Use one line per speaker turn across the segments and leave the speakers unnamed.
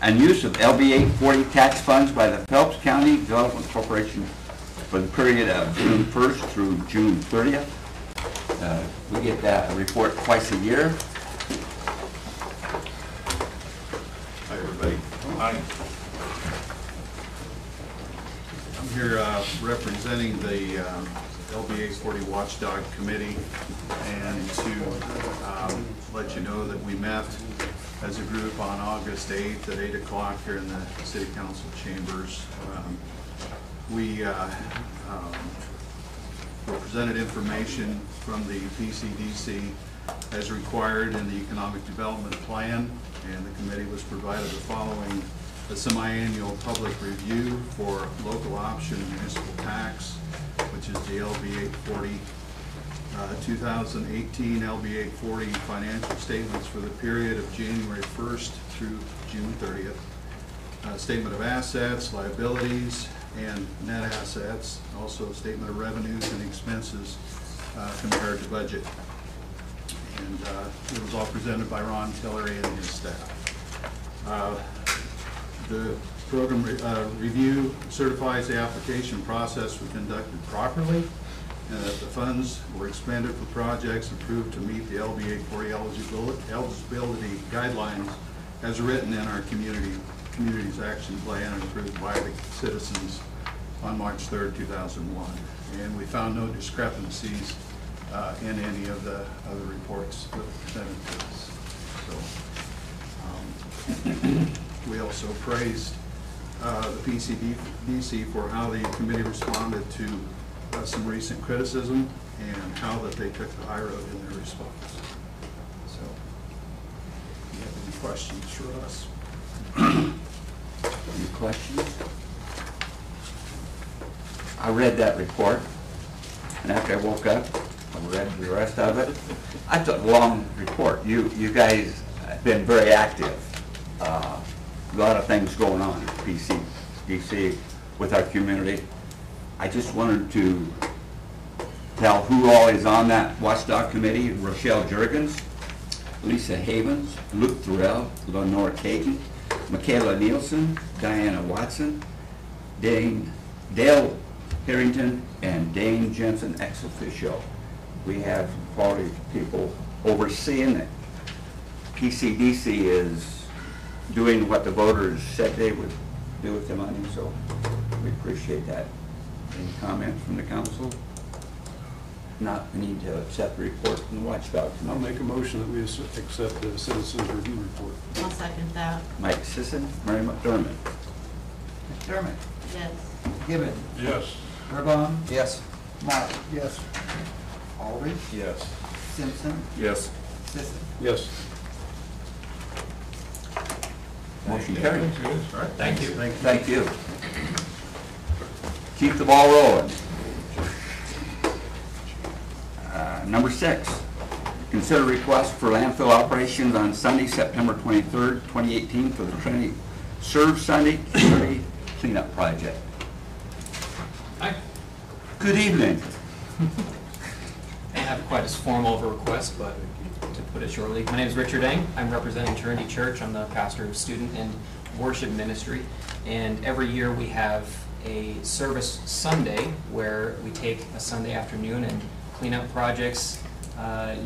and use of LB 840 tax funds by the Phelps County Development Corporation for the period of June 1st through June 30th. We get that report twice a year.
Hi, everybody. Hi. I'm here representing the LB 840 Watchdog Committee, and to let you know that we met as a group on August 8th at 8 o'clock here in the City Council chambers. We presented information from the PCDC as required in the Economic Development Plan, and the committee was provided the following: a semi-annual public review for local option municipal tax, which is the LB 840, 2018 LB 840 financial statements for the period of January 1st through June 30th, statement of assets, liabilities, and net assets, also a statement of revenues and expenses compared to budget. And it was all presented by Ron Tillery and his staff. The program review certifies the application process was conducted properly, and that the funds were expended for projects approved to meet the LB 840 eligibility guidelines as written in our Communities Action Plan and approved by the citizens on March 3rd, 2001. And we found no discrepancies in any of the other reports that were presented to us. So, we also praised the PCDC for how the committee responded to some recent criticism and how that they took the high road in their response. So, do you have any questions for us?
Any questions? I read that report, and after I woke up, I read the rest of it. That's a long report. You guys have been very active. A lot of things going on at PCDC with our community. I just wanted to tell who all is on that watchdog committee: Rochelle Juergens, Lisa Havens, Luke Thorell, Lenore Caton, Michaela Nielsen, Diana Watson, Dale Harrington, and Dane Jensen ex officio. We have quality people overseeing it. PCDC is doing what the voters said they would do with the money, so we appreciate that. Any comments from the council? Not, we need to accept the report from the watchdog.
I'll make a motion that we accept the citizens review report.
I'll second that.
Mike Sisson, Mary McDermott.
McDermott.
Yes.
Gibbon.
Yes.
Burbine.
Yes.
Martin. Yes. Aldridge.
Yes.
Simpson.
Yes.
Sisson.
Yes.
Motion carried.
Thank you.
Thank you. Keep the ball rolling. Number 6, consider request for landfill operations on Sunday, September 23rd, 2018 for the Trinity Serve Sunday Community Cleanup Project.
Hi.
Good evening.
I don't have quite as formal of a request, but to put it shortly, my name is Richard Eng. I'm representing Trinity Church. I'm the pastor of student and worship ministry, and every year we have a service Sunday where we take a Sunday afternoon and clean up projects,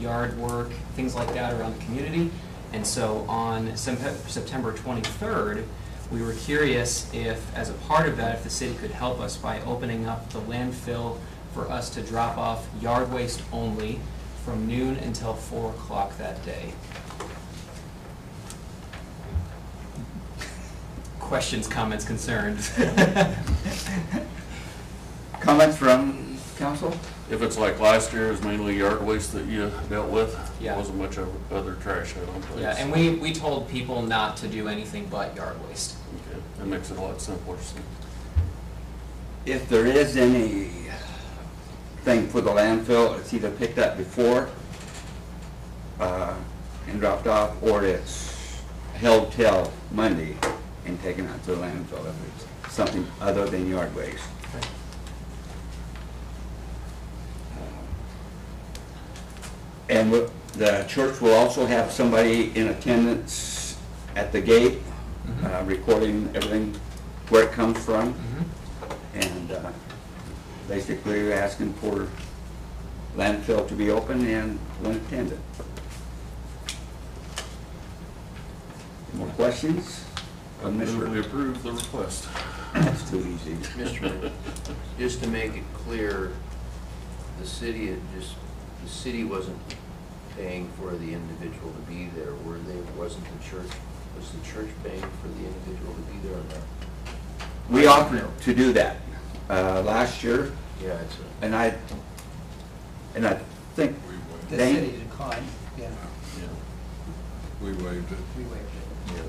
yard work, things like that around the community. And so on September 23rd, we were curious if, as a part of that, if the city could help us by opening up the landfill for us to drop off yard waste only from noon until 4 o'clock that day. Questions, comments, concerns?
Comments from council?
If it's like last year, it was mainly yard waste that you dealt with.
Yeah.
There wasn't much other trash I don't think.
Yeah, and we told people not to do anything but yard waste.
Okay. That makes it a lot simpler. So.
If there is any thing for the landfill, it's either picked up before and dropped off, or it's held till Monday and taken out to the landfill if it's something other than yard waste.
Okay.
And the church will also have somebody in attendance at the gate recording everything, where it comes from,
Mhm.
and basically you're asking for landfill to be open and when attended. More questions?
Move we approve the request.
That's too easy.
Mr. Mayor, just to make it clear, the city wasn't paying for the individual to be there, wasn't the church, was the church paying for the individual to be there or not?
We offered to do that last year,
Yeah, it's
and I think
The
Dane-
city declined, yeah,
We waived it.
we waived it.
yes.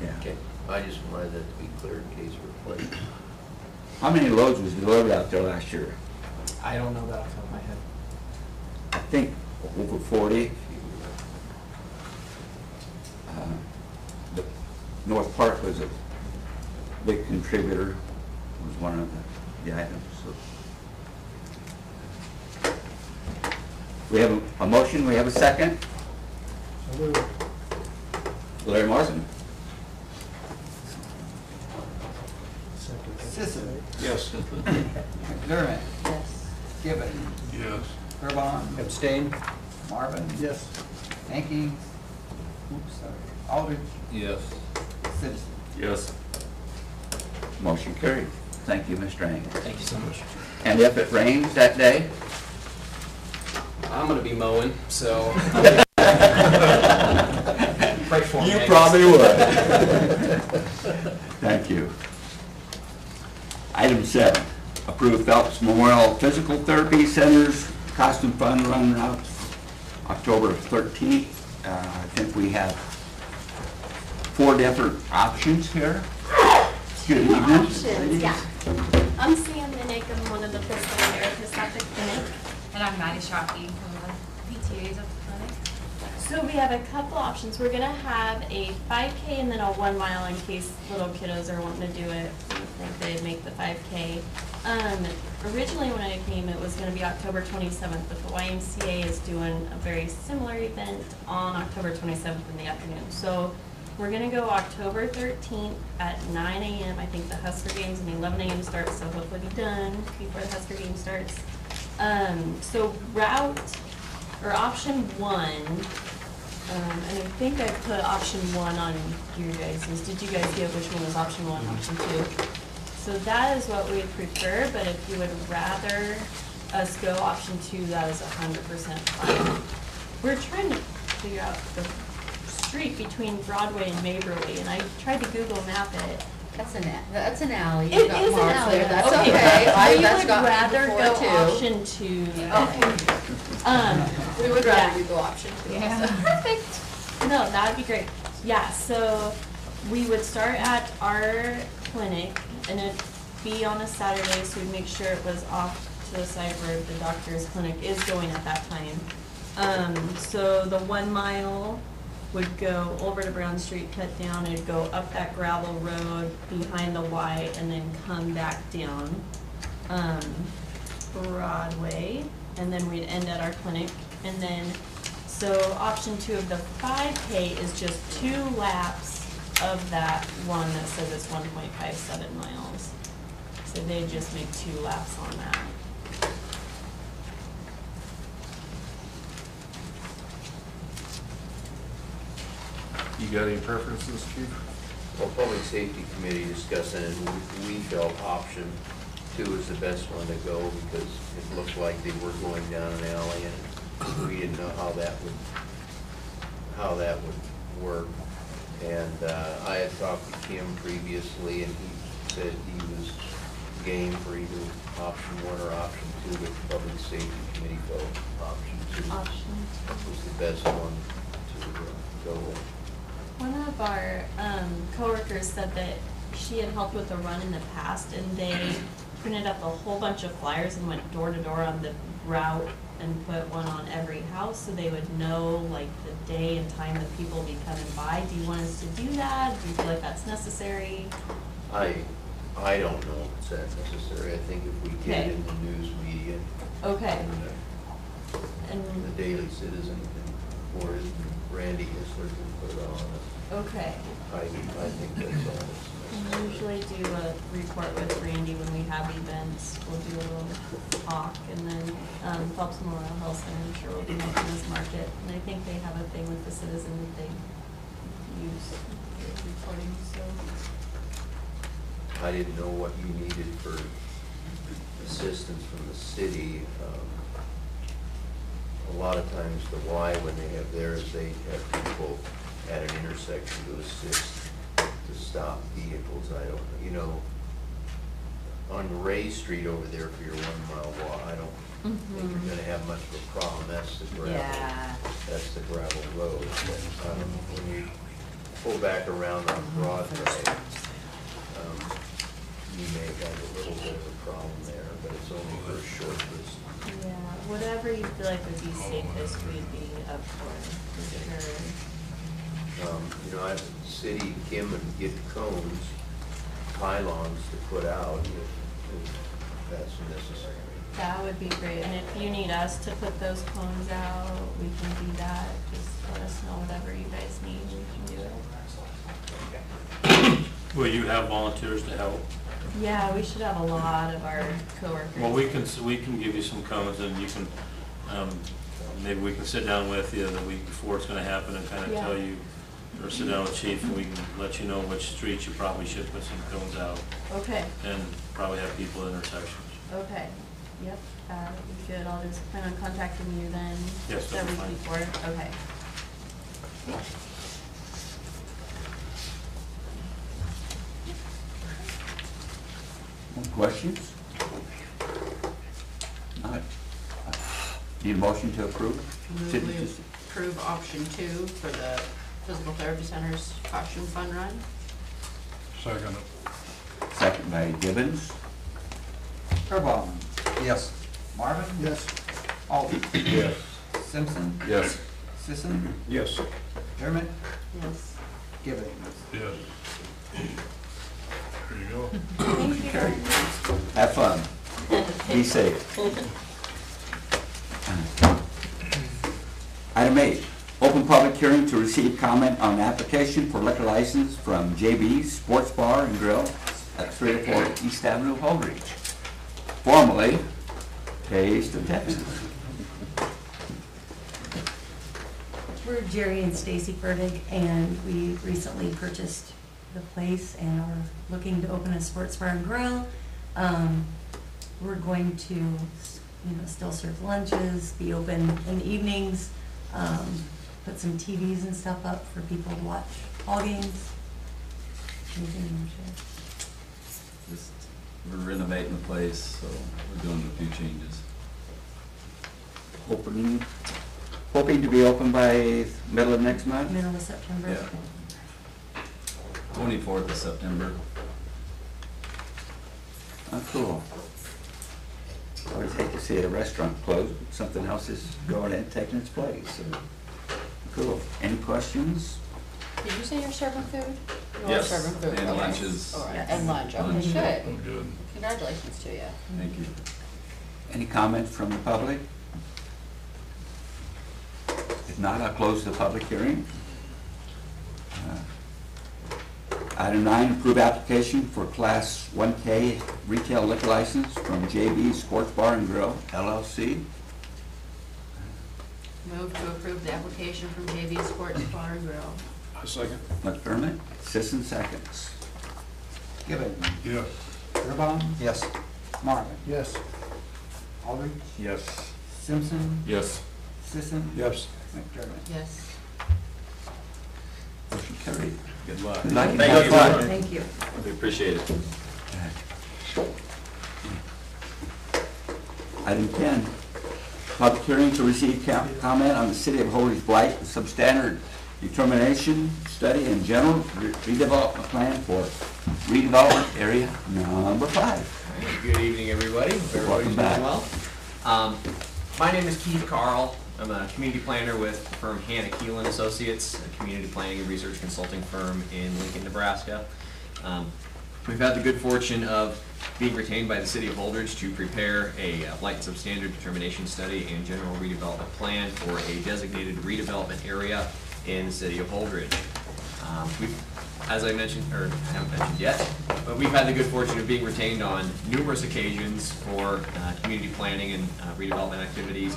yeah.
Okay, I just wanted that to be clear in case we're playing.
How many loads was delivered out there last year?
I don't know that off the top of my head.
I think over 40. The North Park was a big contributor, was one of the items. So. We have a motion, we have a second. Larry Morrison.
Sisson,
Yes.
McDermott,
Yes.
Gibbon,
Yes.
Burbine,
Abstain?
Marvin.
Yes.
Hankins, oops, sorry, Aldridge,
Yes.
Simpson.
Yes.
Motion carried. Thank you, Mr. Ang.
Thank you so much.
And if it rains that day?
I'm gonna be mowing, so. Pray for me,
You
I guess.
probably would. Thank you. Item 7, approve Phelps Memorial Physical Therapy Center's costume fund run out October 13th. I think we have 4 different options here. Good evening.
Options, yeah. I'm Sam Minnick, I'm one of the physical therapists at the clinic.
And I'm Maddie Shockey from the PTAs of the clinic.
So we have a couple options. We're gonna have a 5K and then a 1 mile in case little kiddos are wanting to do it. We think they'd make the 5K. Originally when I came, it was gonna be October 27th, but the YMCA is doing a very similar event on October 27th in the afternoon. So we're gonna go October 13th at 9 a.m. I think the Husker game's and 11 a.m. starts, so hopefully be done before the Husker game starts. So route, or option 1, and I think I put option 1 on your guys's. Did you guys get which one was option 1, option 2? So that is what we prefer, but if you would rather us go option 2, that is 100% fine. We're trying to figure out the street between Broadway and Maberly, and I tried to Google map it.
That's an alley.
It
You've got
is an
marks
alley.
there. That's
Okay.
okay.
We
That's
would
got me
rather
before,
go
too.
option 2.
We would
yeah.
rather you go option 2. Yeah.
Perfect. No, that would be great. Yeah, so we would start at our clinic and it'd be on a Saturday, so we'd make sure it was off to the side where the doctor's clinic is going at that time. So the 1 mile would go over to Brown Street, cut down, it'd go up that gravel road behind the Y and then come back down Broadway, and then we'd end at our clinic. And then, so option 2 of the 5K is just 2 laps of that one that says it's 1.57 miles. So they just make 2 laps on that.
You got any preferences, Chief?
Well, Public Safety Committee discussed it, and we felt option 2 is the best one to go because it looked like they were going down an alley and we didn't know how that would work. And I had talked to Kim previously and he said he was game for either option 1 or option 2, but the Public Safety Committee felt option 2
Option.
was the best one to go with.
One of our coworkers said that she had helped with a run in the past and they printed up a whole bunch of flyers and went door to door on the route and put one on every house so they would know like the day and time that people will be coming by. Do you want us to do that? Do you feel like that's necessary?
I don't know if it's that necessary. I think if we get
Okay.
it in the news media
Okay.
and
And
the Daily Citizen or Randy has clerk and put it on.
Okay.
I think that's all.
We usually do a report with Randy when we have events. We'll do a little talk, and then Phelps Memorial Health Center, I'm sure will be making this market. And I think they have a thing with the citizen that they use for reporting, so.
I didn't know what you needed for assistance from the city. A lot of times the Y, when they have theirs, they have people at an intersection to assist to stop vehicles. I don't, you know, on Ray Street over there for your 1 mile walk, I don't think you're gonna have much of a problem. That's the gravel.
Yeah.
That's the gravel road. But, when you pull back around on Broadway, you may have a little bit of a problem there, but it's only for a short distance.
Yeah, whatever you feel like would be safest, we'd be up for sure.
You know, I city Kim and get cones, pylons to put out if that's necessary.
That would be great, and if you need us to put those cones out, we can do that. Just let us know whatever you guys need, we can do it.
Will you have volunteers to help?
Yeah, we should have a lot of our coworkers.
Well, we can give you some cones, and you can, maybe we can sit down with you the week before it's gonna happen and kind of
Yeah.
tell you, or sit down with Chief, and we can let you know which streets you probably should put some cones out,
Okay,
and probably have people at intersections.
okay, yep, we should. I'll just plan on contacting you then.
Yes,
the
that'll be
week
fine.
before, okay.
More questions? Not. Need a motion to approve?
Move we approve option 2 for the physical therapy center's costume fun run.
Second.
Second by Gibbons.
Burbine,
Yes.
Marvin.
Yes.
Alden.
Yes.
Simpson.
Yes.
Sisson.
Yes.
McDermott.
Yes.
Givens.
Yes. There you go.
Thank you very much.
Have fun. Be safe. Item 8, open public hearing to receive comment on application for liquor license from JB's Sports Bar and Grill at 304 East Avenue, Holdridge. Formerly, Taste of Texas.
We're Jerry and Stacy Ferdig, and we recently purchased the place and are looking to open a sports bar and grill. We're going to, still serve lunches, be open in the evenings, put some TVs and stuff up for people to watch ball games. Anything you want to share?
Just, we're renovating the place, so we're doing a few changes.
Hoping to be open by middle of next month?
Middle of September.
Yeah. 24th of September.
Oh, cool. I would hate to see a restaurant close, but something else is going in, taking its place. So, cool. Any questions?
Did you say you're serving food? You are
Yes,
serving food.
and
okay.
lunches.
All right,
Yes.
and lunch, okay,
Lunch.
good.
Good.
Congratulations to you.
Thank you.
Any comments from the public? If not, I'll close the public hearing. Item 9, approve application for Class 1K retail liquor license from JB Sports Bar and Grill, LLC.
Move to approve the application from JV Sports Bar and Grill.
A second.
McDermott, Sisson seconds.
Givens.
Yes.
Burbine.
Yes.
Marvin.
Yes.
Aldridge.
Yes.
Simpson.
Yes.
Sisson.
Yes.
McDermott.
Yes.
Motion carried.
Good luck.
Good luck and
Thank
have
you.
fun.
Thank you.
We appreciate it.
Item 10, public hearing to receive comment on the City of Holdridge Blight Substandard Determination Study and General Redevelopment Plan for Redevelopment Area Number 5.
Good evening, everybody. Hope everybody's
Welcome
doing
back.
well. My name is Keith Carl. I'm a community planner with the firm Hannah Keelan Associates, a community planning and research consulting firm in Lincoln, Nebraska. We've had the good fortune of being retained by the City of Holdridge to prepare a blight substandard determination study and general redevelopment plan for a designated redevelopment area in the city of Holdridge. As I mentioned, or I haven't mentioned yet, but we've had the good fortune of being retained on numerous occasions for community planning and redevelopment activities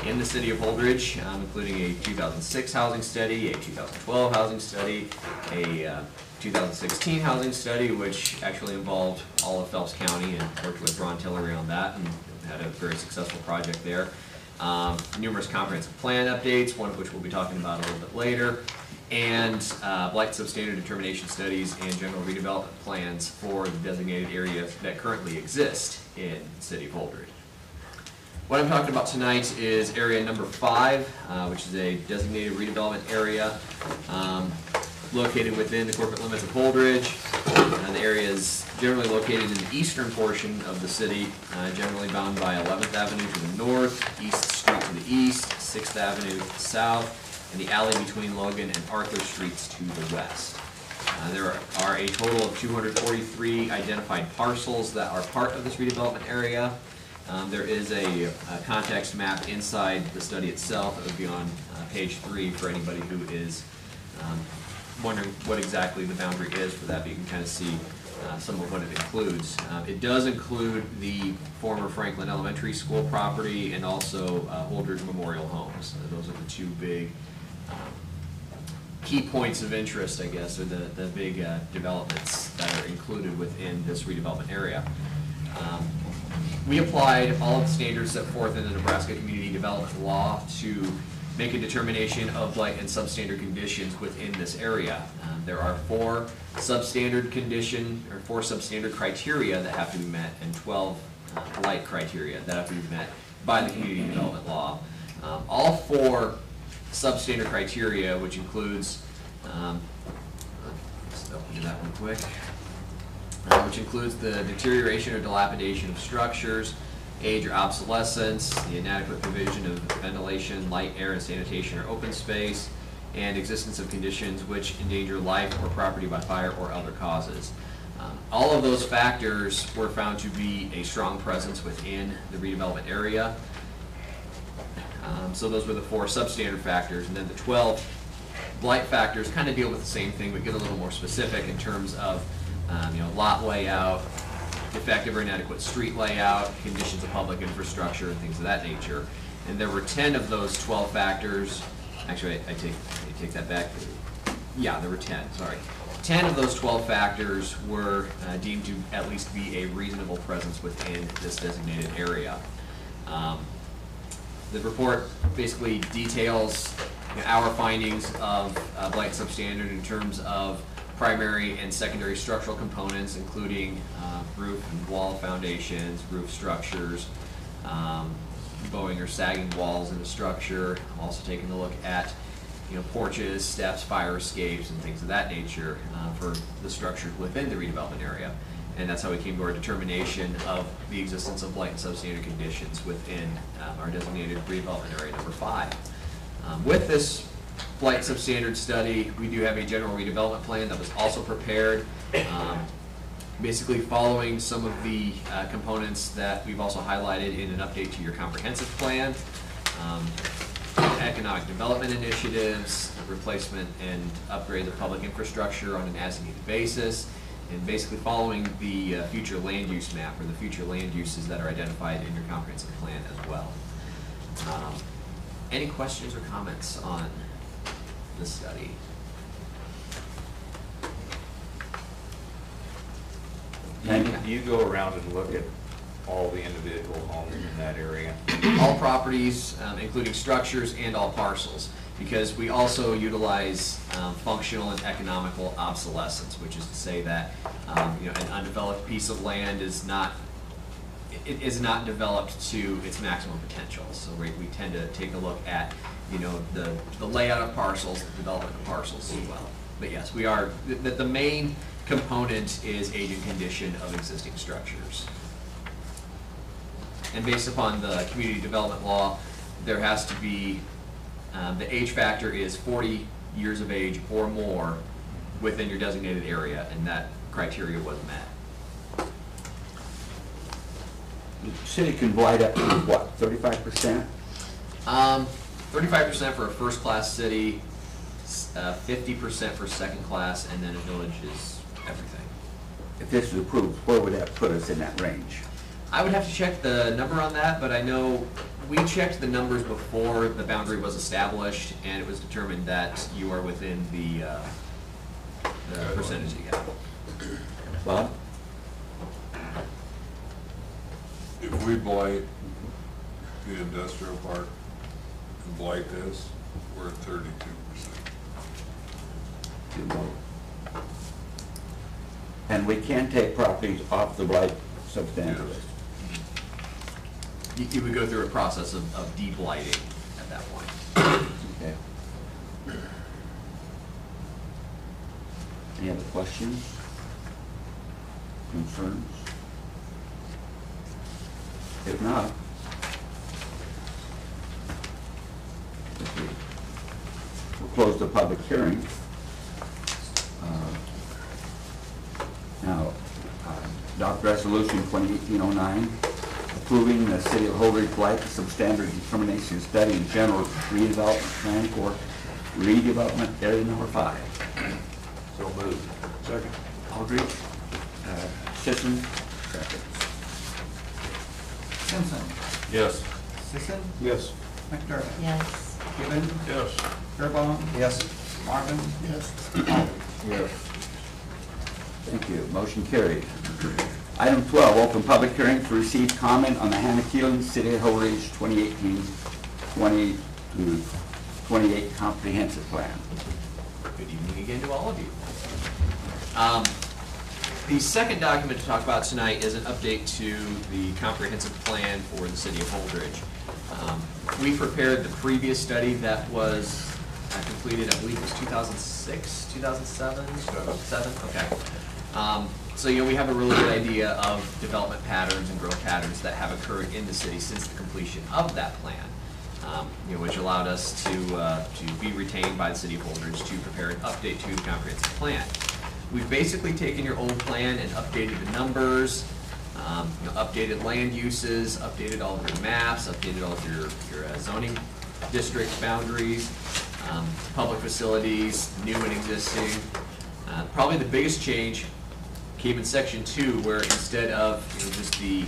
in the city of Holdridge, including a 2006 housing study, a 2012 housing study, a 2016 housing study, which actually involved all of Phelps County, and worked with Ron Tillery on that and had a very successful project there. Numerous comprehensive plan updates, one of which we'll be talking about a little bit later, and blight substandard determination studies and general redevelopment plans for the designated areas that currently exist in the city of Holdridge. What I'm talking about tonight is area number 5, which is a designated redevelopment area located within the corporate limits of Holdridge. The area is generally located in the eastern portion of the city, generally bound by 11th Avenue to the north, East Street to the east, 6th Avenue to the south, and the alley between Logan and Arthur Streets to the west. There are a total of 243 identified parcels that are part of this redevelopment area. There is a context map inside the study itself that would be on page 3 for anybody who is wondering what exactly the boundary is for that, but you can kind of see some of what it includes. It does include the former Franklin Elementary School property and also Holdridge Memorial Homes. Those are the two big key points of interest, I guess, or the big developments that are included within this redevelopment area. We applied all of the standards set forth in the Nebraska Community Development Law to make a determination of blight and substandard conditions within this area. There are 4 substandard criteria that have to be met, and 12 blight criteria that have to be met by the Community Development Law. All 4 substandard criteria, which includes, let's open that one quick, which includes the deterioration or dilapidation of structures, age or obsolescence, the inadequate provision of ventilation, light, air, and sanitation or open space, and existence of conditions which endanger life or property by fire or other causes. All of those factors were found to be a strong presence within the redevelopment area. So those were the 4 substandard factors, and then the 12 blight factors kind of deal with the same thing, but get a little more specific in terms of lot layout, defective or inadequate street layout, conditions of public infrastructure, and things of that nature. And there were 10 of those 12 factors. Actually, I take that back. Yeah, there were 10, sorry. 10 of those 12 factors were deemed to at least be a reasonable presence within this designated area. The report basically details our findings of blight substandard in terms of primary and secondary structural components, including roof and wall foundations, roof structures, bowing or sagging walls in the structure. I'm also taking a look at porches, steps, fire escapes, and things of that nature for the structures within the redevelopment area. And that's how we came to our determination of the existence of blight and substandard conditions within our designated redevelopment area number 5. With this blight substandard study, we do have a general redevelopment plan that was also prepared, basically following some of the components that we've also highlighted in an update to your comprehensive plan. Economic development initiatives, replacement and upgrade of public infrastructure on an as-needed basis, and basically following the future land use map, or the future land uses that are identified in your comprehensive plan as well. Any questions or comments on this study?
Do you go around and look at all the individual homes in that area?
All properties, including structures and all parcels, because we also utilize functional and economical obsolescence, which is to say that an undeveloped piece of land is not developed to its maximum potential. So we tend to take a look at the layout of parcels, the development of parcels as well. But yes, we are the main component is age and condition of existing structures. And based upon the community development law, there has to be, the age factor is 40 years of age or more within your designated area, and that criteria was met.
The city can blight up to what, 35%?
35% for a first-class city, it's 50% for second class, and then a village is everything.
If this is approved, where would that put us in that range?
I would have to check the number on that, but I know we checked the numbers before the boundary was established, and it was determined that you are within the percentage you get.
Bob?
If we blight the industrial park and blight this, we're at 32%.
Too low. And we can take properties off the blight substantial list.
You would go through a process of de-blighting at that point.
Okay. Any other questions? Concerns? If not, we'll close the public hearing. Now, adopt resolution 2018-09, approving the City of Holdridge blight substandard determination study and general redevelopment plan for redevelopment area number 5.
So moved.
Second.
Aldridge, Sisson, second.
Simpson.
Yes.
Sisson.
Yes.
McDermott.
Yes.
Gibbon.
Yes.
Beerbaumer.
Yes.
Marvin.
Yes.
Aldridge.
Yes.
Thank you. Motion carried. Item 12, open public hearing to receive comment on the Hanakeelan City of Holdridge 2018-2028 comprehensive plan.
Good evening again to all of you. The second document to talk about tonight is an update to the comprehensive plan for the City of Holdridge. We prepared the previous study that was completed, I believe it was 2006, 2007? 7? Okay. So, we have a really good idea of development patterns and growth patterns that have occurred in the city since the completion of that plan, which allowed us to be retained by the City of Holdridge to prepare an update to the comprehensive plan. We've basically taken your old plan and updated the numbers, updated land uses, updated all of your maps, updated all of your zoning district boundaries, public facilities, new and existing. Probably the biggest change came in section 2, where instead of just the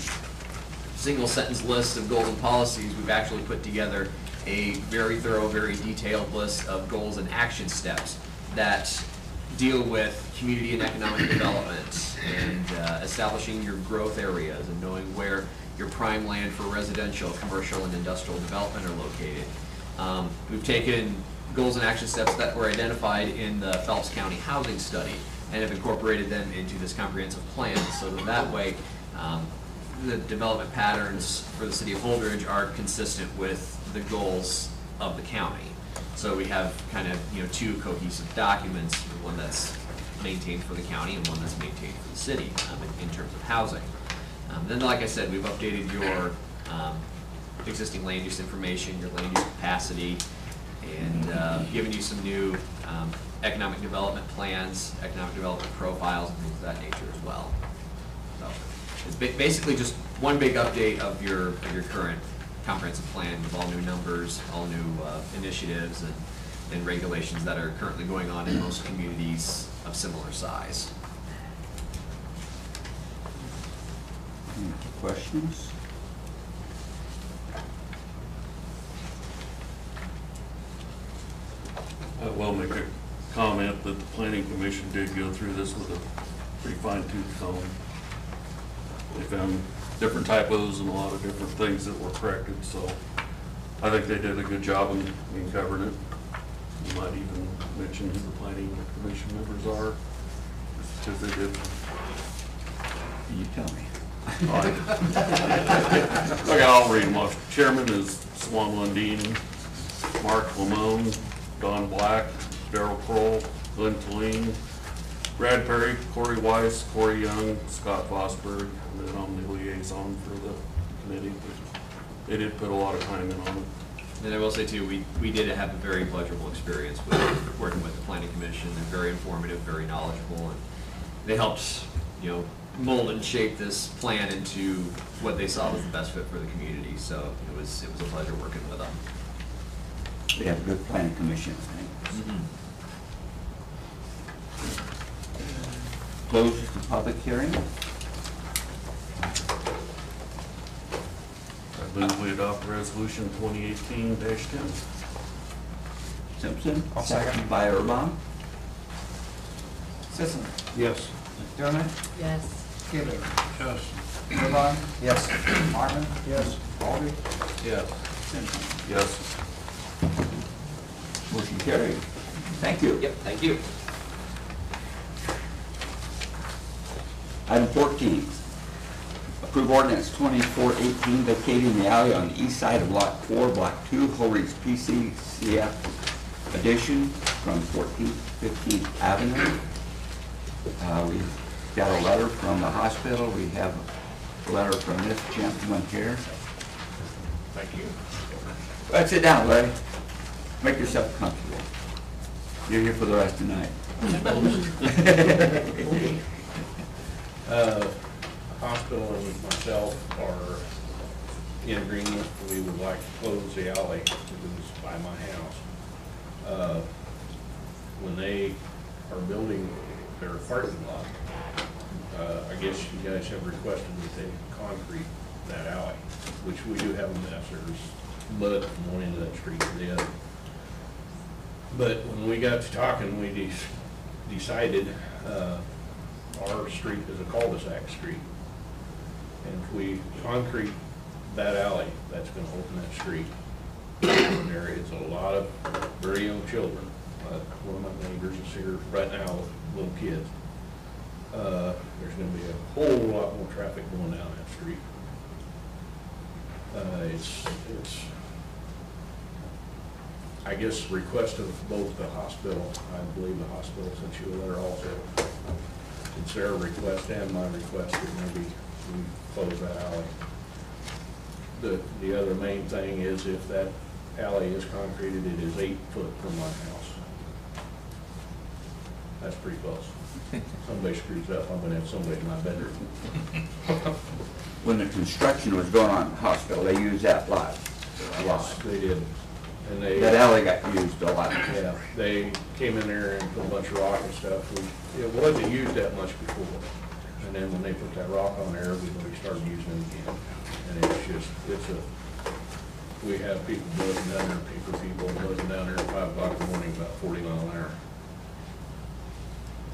single sentence list of goals and policies, we've actually put together a very thorough, very detailed list of goals and action steps that deal with community and economic development and establishing your growth areas and knowing where your prime land for residential, commercial, and industrial development are located. We've taken goals and action steps that were identified in the Phelps County Housing Study and have incorporated them into this comprehensive plan, so that way the development patterns for the City of Holdridge are consistent with the goals of the county. So we have kind of, two cohesive documents, one that's maintained for the county and one that's maintained for the city in terms of housing. Then, like I said, we've updated your existing land use information, your land use capacity, and given you some new economic development plans, economic development profiles, and things of that nature as well. So it's basically just one big update of your current comprehensive plan with all new numbers, all new initiatives and regulations that are currently going on in most communities of similar size.
Any questions?
I will make a comment that the planning commission did go through this with a pretty fine-tooth comb. They found different typos and a lot of different things that were corrected, so I think they did a good job in covering it. You might even mention who the planning commission members are, because they did.
You tell me.
Okay, I'll read them off. Chairman is Swan Lundeen, Mark Lamone, Don Black, Darrell Kroll, Glenn Talene, Brad Perry, Corey Weiss, Corey Young, Scott Fosberg, and then I'm the liaison for the committee. They did put a lot of time in on it.
And I will say too, we did have a very pleasurable experience with working with the planning commission. They're very informative, very knowledgeable, and they helped, mold and shape this plan into what they saw was the best fit for the community. So it was a pleasure working with them.
We have a good planning commission, I think. closes the public hearing.
I move we adopt resolution 2018-10.
Simpson.
I'll second.
Second by Earlbaum.
Sisson.
Yes.
McDermott.
Yes.
Taylor.
Yes.
Burbine. Yes. Martin.
Yes.
Aldridge.
Yes.
Simpson.
Yes.
Motion carried. Thank you.
Yep, thank you.
Item 14, approve ordinance 2418 vacating the alley on the east side of Lot 4, Block 2, Holry's PCCF addition from 14th, 15th Avenue. We've got a letter from the hospital. We have a letter from this gentleman here.
Thank you.
Go ahead, sit down, Larry. Make yourself comfortable. You're here for the rest of the night.
Hospital and myself are in agreement. We would like to close the alley that goes by my house. When they are building their parking lot, I guess you guys have requested that they concrete that alley, which we do have a mess. There's mud from one end of that street to the other. But when we got to talking, we decided our street is a cul-de-sac street. And if we concrete that alley, that's gonna open that street. And there is a lot of very young children. One of my neighbors is here right now with little kids. There's gonna be a whole lot more traffic going down that street. It's I guess request of both the hospital, I believe the hospital sent you a letter also. It's their request and my request that maybe we close that alley. The other main thing is if that alley is concreted, it is 8 foot from my house. That's pretty close. Somebody screws up, I'm gonna have somebody in my bedroom.
When the construction was going on at the hospital, they used that lot a lot.
Yes, they did. And they.
That alley got used a lot.
Yeah, they came in there and put a bunch of rock and stuff. It wasn't used that much before. And then when they put that rock on there, everybody started using it again. And we have people buzzing down there, people buzzing down there at 5 o'clock in the morning about 40 miles an hour.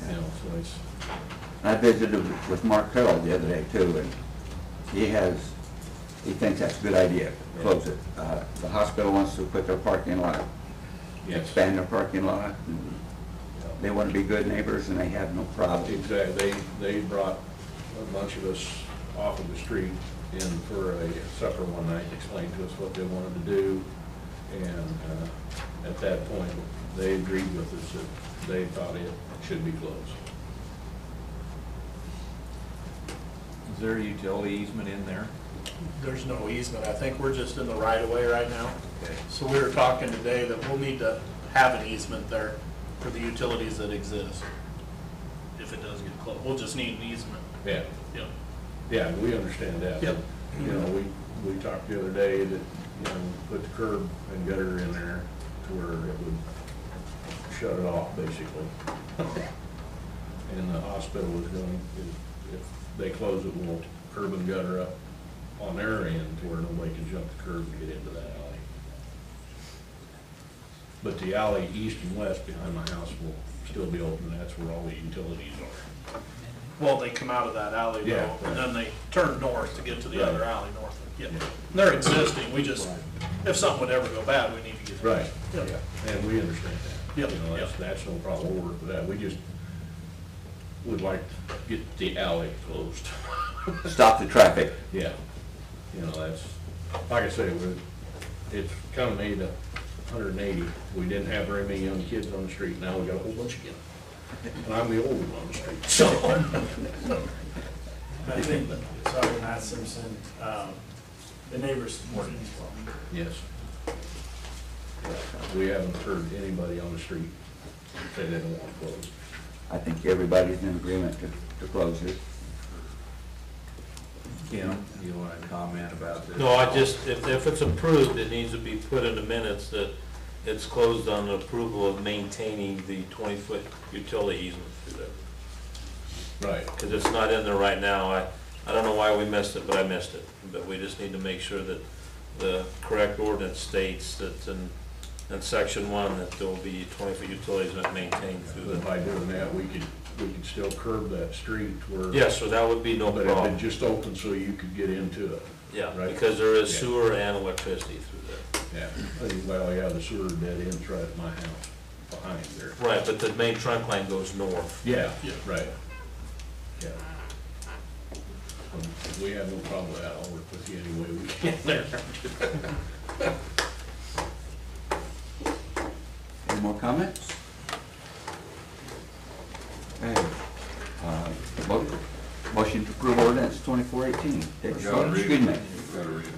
You know, so it's.
I visited with Mark Carroll the other day too, and he thinks that's a good idea, close it. The hospital wants to put their parking lot,
Yes.
expand their parking lot. And they want to be good neighbors and they have no problem.
Exactly. They brought a bunch of us off of the street in for a supper one night, explained to us what they wanted to do. And at that point, they agreed with us that they thought it should be closed.
Is there a utility easement in there?
There's no easement. I think we're just in the right of way right now.
Okay.
So we were talking today that we'll need to have an easement there for the utilities that exist. If it does get closed, we'll just need an easement.
Yeah.
Yep.
Yeah, we understand that.
Yep.
You know, we talked the other day that, you know, put the curb and gutter in there to where it would shut it off, basically. And the hospital is going, if they close it, we'll curb and gutter up on their end to where nobody can jump the curb and get into that alley. But the alley east and west behind my house will still be open. That's where all the utilities are.
Well, they come out of that alley though,
Yeah,
and
right.
then they turn north to get to the
Right.
other alley north. Yeah.
Yeah.
They're existing. We just, if something would ever go bad, we need to get.
Right,
Yep.
yeah, and we understand that.
Yep.
You know, that's no problem, we'll work with that. We just would like to get the alley closed.
Stop the traffic.
Yeah, you know, that's, like I say, it's kind of made 180. We didn't have very many young kids on the street, now we got a whole bunch again. And I'm the old one on the street, so.
I think, sorry, Matt Simpson, the neighbors support it as well.
Yes. We haven't heard anybody on the street say they don't want to close.
I think everybody's in agreement to close it.
Kim, you want to comment about this?
No, I just, if it's approved, it needs to be put in the minutes that it's closed on the approval of maintaining the 20-foot utility easement through there.
Right.
Because it's not in there right now. I don't know why we missed it, but I missed it. But we just need to make sure that the correct ordinance states that in section 1, that there will be 20-foot utilities maintained through
But
the.
by doing that, we could still curb that street where.
Yes, so that would be no
But it
problem.
had just open so you could get into it.
Yeah,
right?
because there is
Yeah.
sewer and electricity through there.
Yeah, well, yeah, the sewer dead end's right at my house, behind there.
Right, but the main trunk line goes north.
Yeah, right. Yeah. We have no problem with that, I'll work with you any way we can there.
Any more comments? Okay. Motion to approve ordinance 2418. Excuse me.
Gotta read it.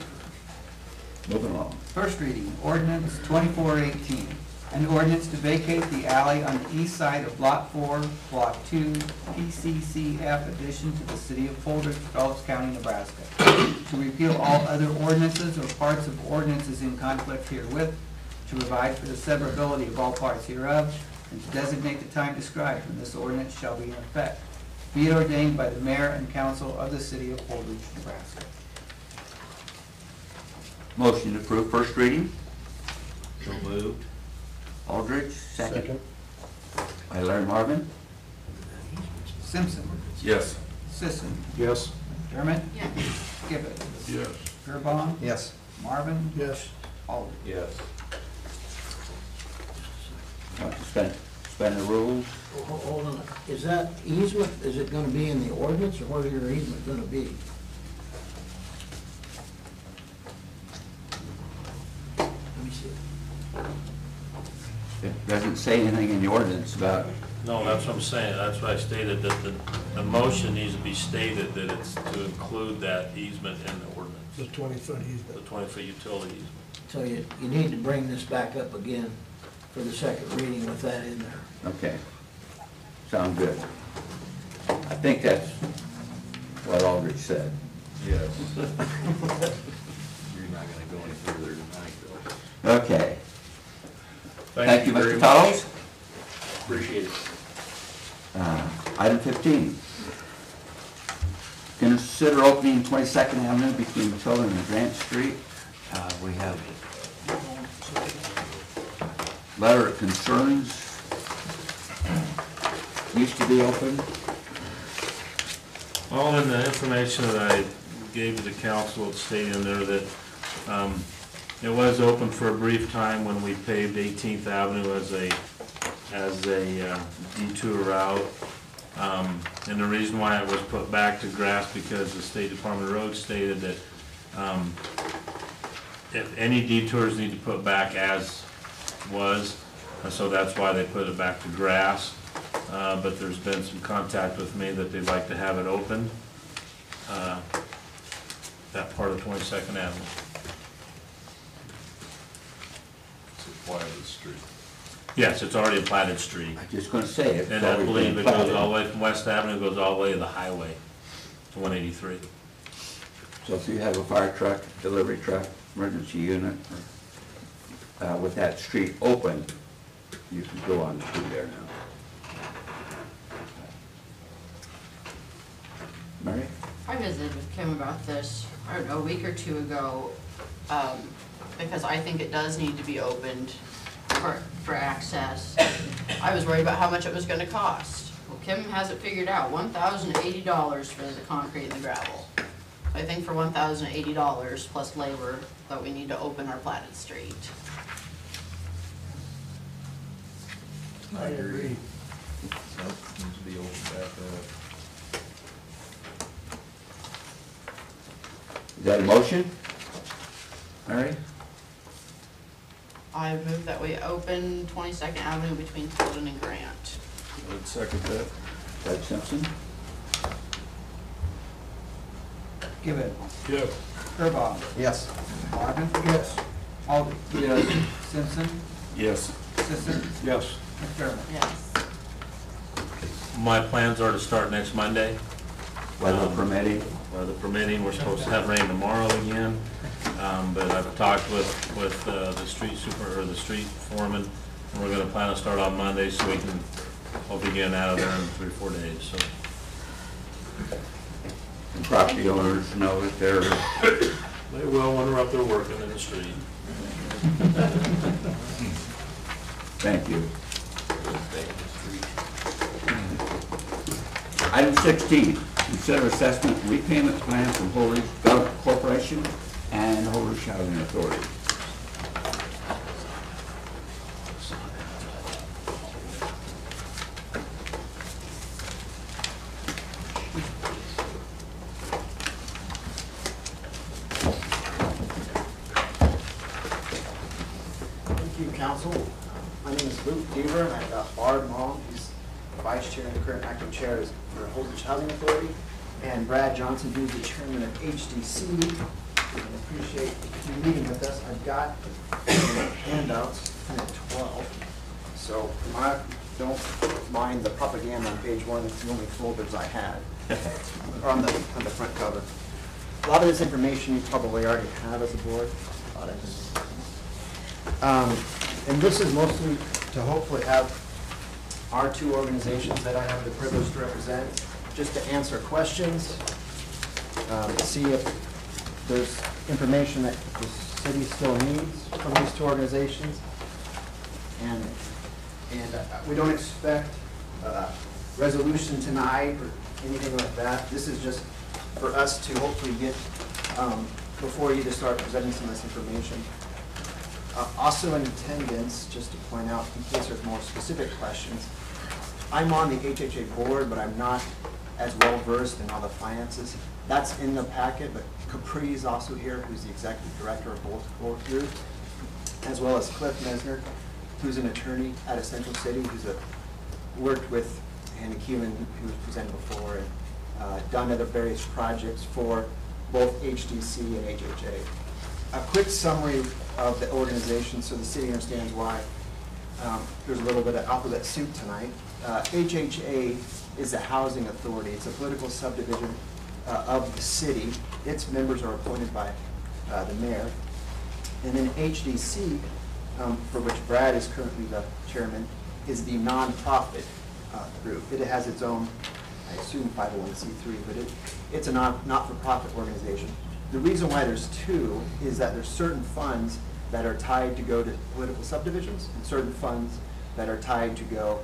Moving along.
First reading, ordinance 2418. An ordinance to vacate the alley on the east side of Lot 4, Block 2, PCCF addition to the city of Holdridge, Phelps County, Nebraska. To repeal all other ordinances or parts of ordinances in conflict herewith, to provide for the severability of all parts hereof, and to designate the time described when this ordinance shall be in effect. Be it ordained by the mayor and council of the city of Holdridge, Nebraska.
Motion to approve first reading.
So moved.
Aldridge, second. By Larry Marvin.
Simpson.
Yes.
Sisson.
Yes.
McDermott.
Yes.
Gibbon.
Yes.
Burbine.
Yes.
Marvin.
Yes.
Aldridge.
Yes.
Want to suspend the rules?
Hold on, is that easement, is it gonna be in the ordinance, or where is your easement gonna be? Let me see.
It doesn't say anything in the ordinance about,
No, that's what I'm saying. That's why I stated that the motion needs to be stated that it's to include that easement in the ordinance,
The 20-foot
the
easement.
20-foot utility easement.
So you need to bring this back up again for the second reading with that in there.
okay. Sound good. I think that's what Aldridge said.
Yes.
You're not gonna go any further tonight, though.
Okay. Thank you, Mr. Tuttles.
Appreciate it.
Item 15. Consider opening 22nd Avenue between Tiller and Grant Street. We have letter of concerns. Used to be open.
All in the information that I gave to the council, it stated in there that it was open for a brief time when we paved 18th Avenue as a detour route. And the reason why it was put back to grass, because the State Department of Roads stated that if any detours need to put back as was, so that's why they put it back to grass. But there's been some contact with me that they'd like to have it open, that part of 22nd Avenue.
Supply of the street.
Yes, it's already a platted street.
I'm just going to say it.
And I believe it goes all the way from West Avenue, goes all the way to the highway, to 183.
So if you have a fire truck, delivery truck, emergency unit, with that street open, you can go on through there now. Mary?
I visited with Kim about this, I don't know, a week or two ago, because I think it does need to be opened for access. I was worried about how much it was gonna cost. Well, Kim has it figured out, $1,080 for the concrete and the gravel. I think for $1,080 plus labor, that we need to open our platted street.
I agree.
Nope, needs to be opened back up.
Is that a motion? Mary?
I move that we open 22nd Avenue between Tilden and Grant.
I'd second that.
Doug Simpson?
Gibbon.
Yes.
Burbine.
Yes.
Marvin.
Yes.
Aldridge.
Yes.
Simpson.
Yes.
Sisson.
Yes.
McDermott.
Yes.
My plans are to start next Monday.
Weather permitting?
Weather permitting, we're supposed to have rain tomorrow again, but I've talked with the street super, or the street foreman, and we're gonna plan to start on Monday so we can hopefully get out of there in 3 or 4 days, so.
And property owners know that they're,
They will when they're up there working in the street.
thank you. Item 16, consider assessment repayment plan from Holdridge Development Corporation and Holdridge Housing Authority.
Thank you, council. My name is Luke Deaver, and I've got Barb Long, who's the vice chair and the current acting chair is for Holdridge Housing Authority, and Brad Johnson, who's the chairman of HDC. I appreciate you meeting with us. I've got handouts at 12, so don't mind the propaganda on page 1. It's the only folders I had, or on the front cover. A lot of this information you probably already have as a board. And this is mostly to hopefully have our two organizations that I have the privilege to represent, just to answer questions, see if there's information that the city still needs from these two organizations. And we don't expect resolution tonight or anything like that. This is just for us to hopefully get before you to start presenting some of this information. Also in attendance, just to point out, in case there's more specific questions, I'm on the HHA board, but I'm not as well versed in all the finances. That's in the packet, but Capri is also here, who's the executive director of both groups, as well as Cliff Mesner, who's an attorney at Essential City, who's worked with Andy Keelan, who was presented before, and done other various projects for both HDC and HHA. A quick summary of the organization so the city understands why there's a little bit of alphabet soup tonight. HHA is a housing authority. It's a political subdivision of the city. Its members are appointed by the mayor. And then HDC, for which Brad is currently the chairman, is the nonprofit group. It has its own, I assume, 501c3, but it's a not-for-profit organization. The reason why there's two is that there's certain funds that are tied to go to political subdivisions and certain funds that are tied to go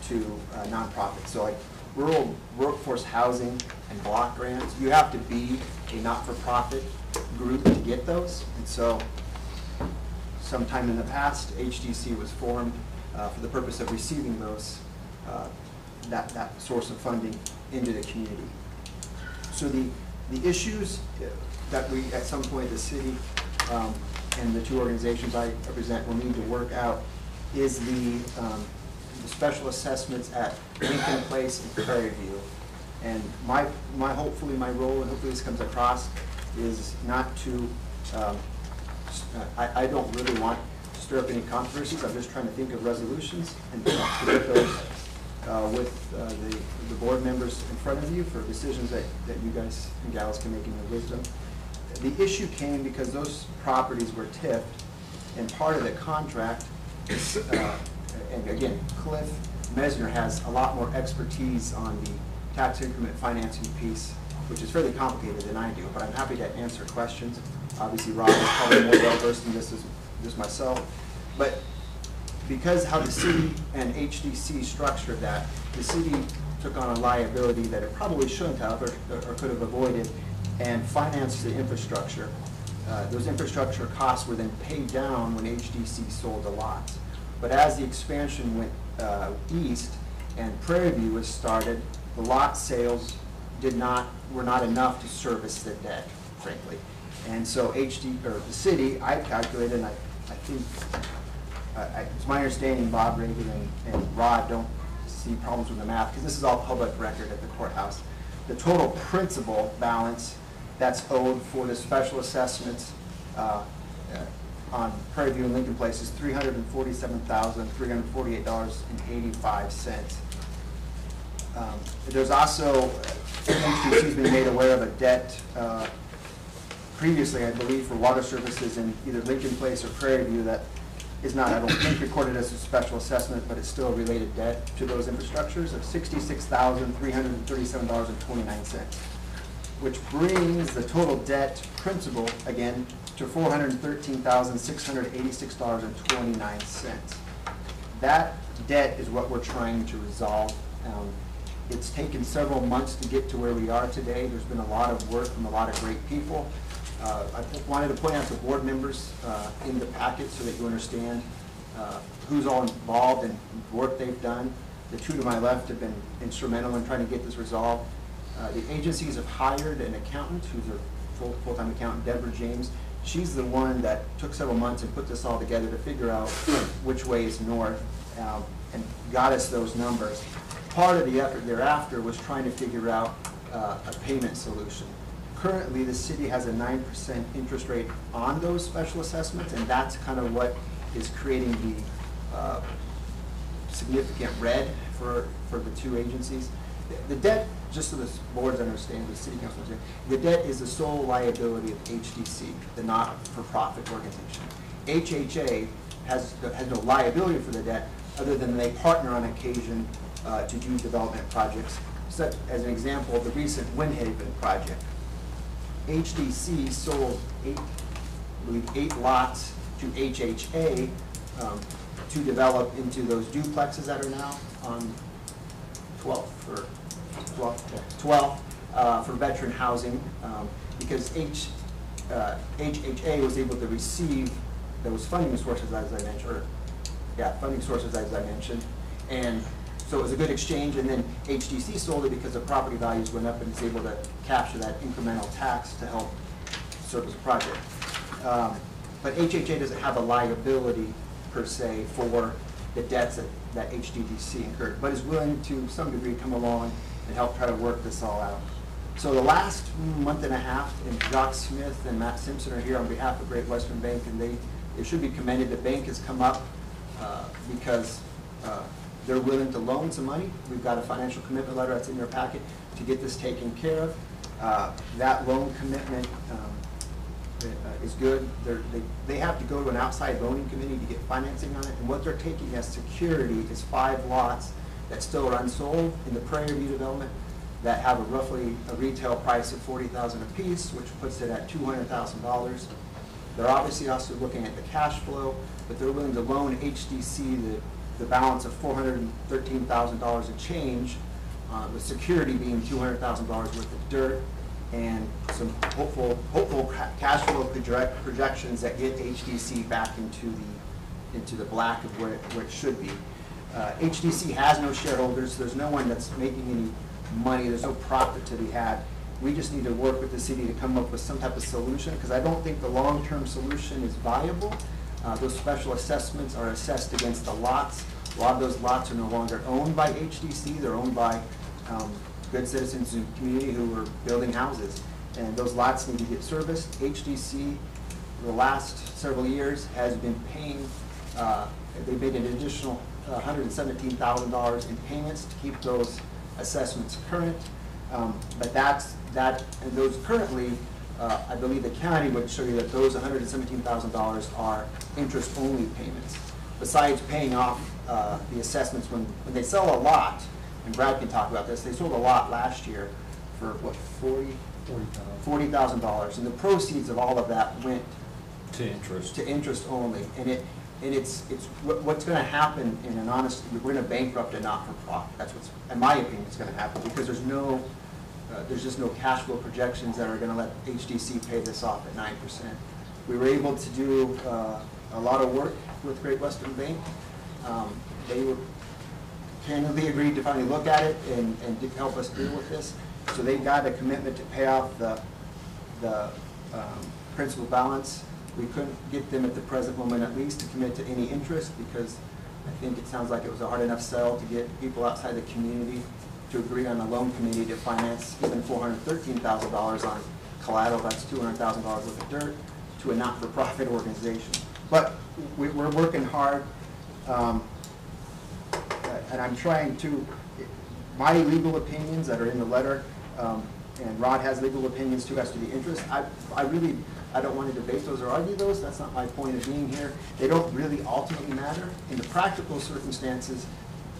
to nonprofits. So like rural workforce housing and block grants, you have to be a not-for-profit group to get those. And so sometime in the past, HDC was formed for the purpose of receiving those, that source of funding into the community. So the issues that we, at some point, the city and the two organizations I represent will need to work out is the special assessments at Lincoln Place and Prairie View. And hopefully my role, and hopefully this comes across, is not to, I don't really want to stir up any controversies. I'm just trying to think of resolutions and to get those with the board members in front of you for decisions that you guys and gals can make in your wisdom. The issue came because those properties were tipped, and part of the contract is, and again, Cliff Mesner has a lot more expertise on the tax increment financing piece, which is fairly complicated than I do, but I'm happy to answer questions. Obviously, Rob is probably more well-versed in this as myself. But because how the city and HDC structured that, the city took on a liability that it probably shouldn't have or could have avoided, and financed the infrastructure. Those infrastructure costs were then paid down when HDC sold the lots. But as the expansion went east and Prairie View was started, the lot sales were not enough to service the debt, frankly. And so the city, I calculated, and I think, it's my understanding Bob Reagan and Rod don't see problems with the math, because this is all public record at the courthouse. The total principal balance that's owed for the special assessments on Prairie View and Lincoln Place is $347,348.85. There's also, HDC's been made aware of a debt previously, I believe, for water services in either Lincoln Place or Prairie View that is not, I don't think, recorded as a special assessment, but it's still a related debt to those infrastructures of $66,337.29, which brings the total debt principal, again, to $413,686.29. That debt is what we're trying to resolve. It's taken several months to get to where we are today. There's been a lot of work from a lot of great people. I wanted to point out the board members in the packet so that you understand who's all involved and the work they've done. The two to my left have been instrumental in trying to get this resolved. The agencies have hired an accountant who's a full-time accountant, Deborah James. She's the one that took several months and put this all together to figure out which way is north and got us those numbers. Part of the effort thereafter was trying to figure out a payment solution. Currently, the city has a 9% interest rate on those special assessments, and that's kind of what is creating the significant red for the two agencies. The debt, just so the boards understand, the city council understand, the debt is the sole liability of HDC, the not-for-profit organization. HHA has no liability for the debt other than they partner on occasion to do development projects. Such as an example, the recent Windhaven project. HDC sold eight lots to HHA to develop into those duplexes that are now on 12th for veteran housing, because HHA was able to receive those funding sources, as I mentioned, and so it was a good exchange. And then HDC sold it because the property values went up and was able to capture that incremental tax to help service the project. But HHA doesn't have a liability per se for the debts that HDDC incurred, but is willing to some degree come along and help try to work this all out. So the last month and a half, and Jock Smith and Matt Simpson are here on behalf of Great Western Bank, and they should be commended. The bank has come up because they're willing to loan some money. We've got a financial commitment letter that's in your packet to get this taken care of. That loan commitment is good. They have to go to an outside loaning committee to get financing on it, and what they're taking as security is 5 lots that still are unsold in the Prairie View development that have a retail price of $40,000 apiece, which puts it at $200,000. They're obviously also looking at the cash flow, but they're willing to loan HDC the balance of $413,000 and change, with security being $200,000 worth of dirt, and some hopeful cash flow projections that get HDC back into the black of where it should be. HDC has no shareholders. There's no one that's making any money. There's no profit to be had. We just need to work with the city to come up with some type of solution, because I don't think the long-term solution is viable. Those special assessments are assessed against the lots. A lot of those lots are no longer owned by HDC. They're owned by good citizens in the community who are building houses, and those lots need to get serviced. HDC, the last several years, has been paying, they made an additional $117,000 in payments to keep those assessments current. But and those currently, I believe the county would show you that those $117,000 are interest-only payments. Besides paying off the assessments when they sell a lot, and Brad can talk about this, they sold a lot last year for what, $40,000, and the proceeds of all of that went
to
interest only, and it's what's going to happen in an honest, we're going to bankrupt a not-for-profit. That's what's, in my opinion, is going to happen, because there's just no cash flow projections that are going to let HDC pay this off at 9%. We were able to do a lot of work with Great Western Bank. They were candidly agreed to finally look at it and help us deal with this. So they've got a commitment to pay off the principal balance. We couldn't get them at the present moment, at least, to commit to any interest, because I think it sounds like it was a hard enough sell to get people outside the community to agree on a loan committee to finance even $413,000 on collateral. That's $200,000 worth of dirt to a not-for-profit organization. But we're working hard, and I'm trying to, my legal opinions that are in the letter, and Rod has legal opinions too as to the interest. I really, I don't want to debate those or argue those, that's not my point of being here. They don't really ultimately matter. In the practical circumstances,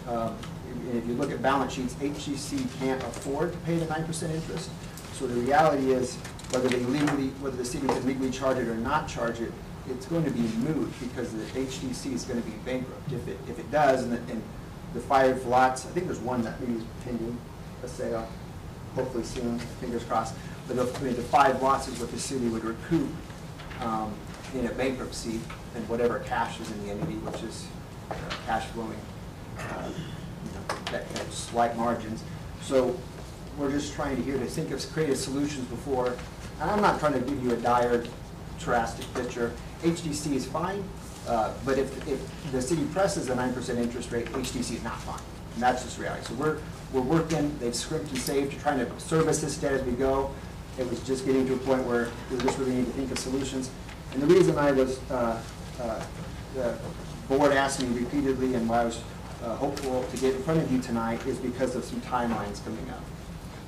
if you look at balance sheets, HGC can't afford to pay the 9% interest. So the reality is, whether the city can legally charge it or not charge it, it's going to be moot because the HDC is going to be bankrupt. If it does, and the 5 lots, I think there's one that maybe is pending a sale, hopefully soon, fingers crossed. But the 5 lots is what the city would recoup in a bankruptcy and whatever cash is in the entity, which is cash flowing, that has slight margins. So we're just trying to think of creative solutions before. And I'm not trying to give you a dire, drastic picture. HDC is fine, but if the city presses a 9% interest rate, HDC is not fine. And that's just reality. So we're working, they've scrimped and saved to trying to service this debt as we go. It was just getting to a point where we just really need to think of solutions. And the reason I was, the board asked me repeatedly and why I was hopeful to get in front of you tonight is because of some timelines coming up.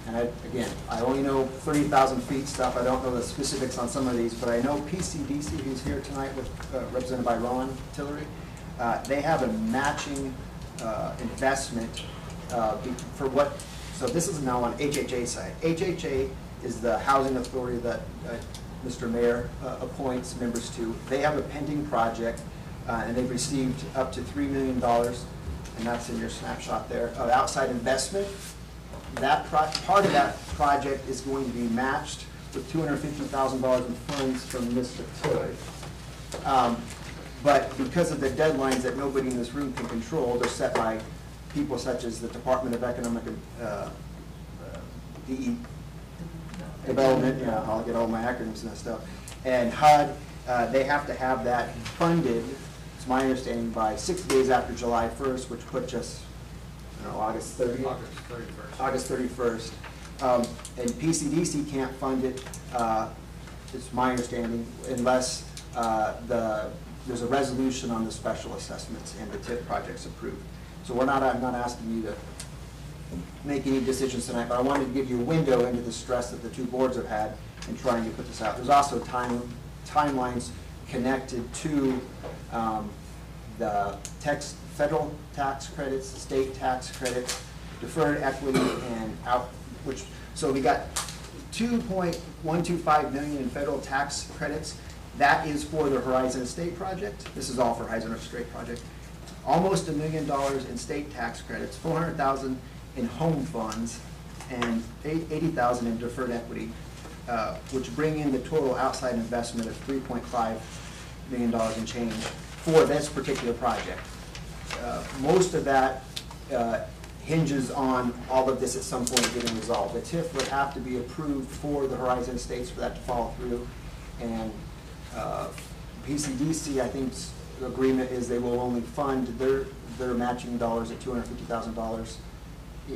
And again, I only know 30,000 feet stuff. I don't know the specifics on some of these, but I know PCDC, who's here tonight, with represented by Ron Tillery, they have a matching investment for what. So this is now on HHA side. HHA is the housing authority that Mr. Mayor appoints members to. They have a pending project, and they've received up to $3 million, and that's in your snapshot there, of outside investment. That part of that project is going to be matched with $250,000 in funds from Mr. Toy. But because of the deadlines that nobody in this room can control, they're set by people such as the Department of Economic Development, I'll get all my acronyms and that stuff, and HUD, they have to have that funded, it's my understanding, by 6 days after July 1st, which puts us, August 30th? August 31st. And PCDC can't fund it, it's my understanding, unless there's a resolution on the special assessments and the TIF project's approved. So I'm not asking you to make any decisions tonight, but I wanted to give you a window into the stress that the two boards have had in trying to put this out. There's also timelines connected to the federal tax credits, state tax credits, deferred equity, and so we got $2.125 million in federal tax credits. That is for the Horizon Estate project. This is all for Horizon Estate project. Almost $1 million in state tax credits, $400,000 in home funds, and $80,000 in deferred equity, which bring in the total outside investment of $3.5 million in change for this particular project. Most of that hinges on all of this at some point getting resolved. The TIF would have to be approved for the Horizon Estates for that to follow through, and PCDC, I think, the agreement is they will only fund their matching dollars at $250,000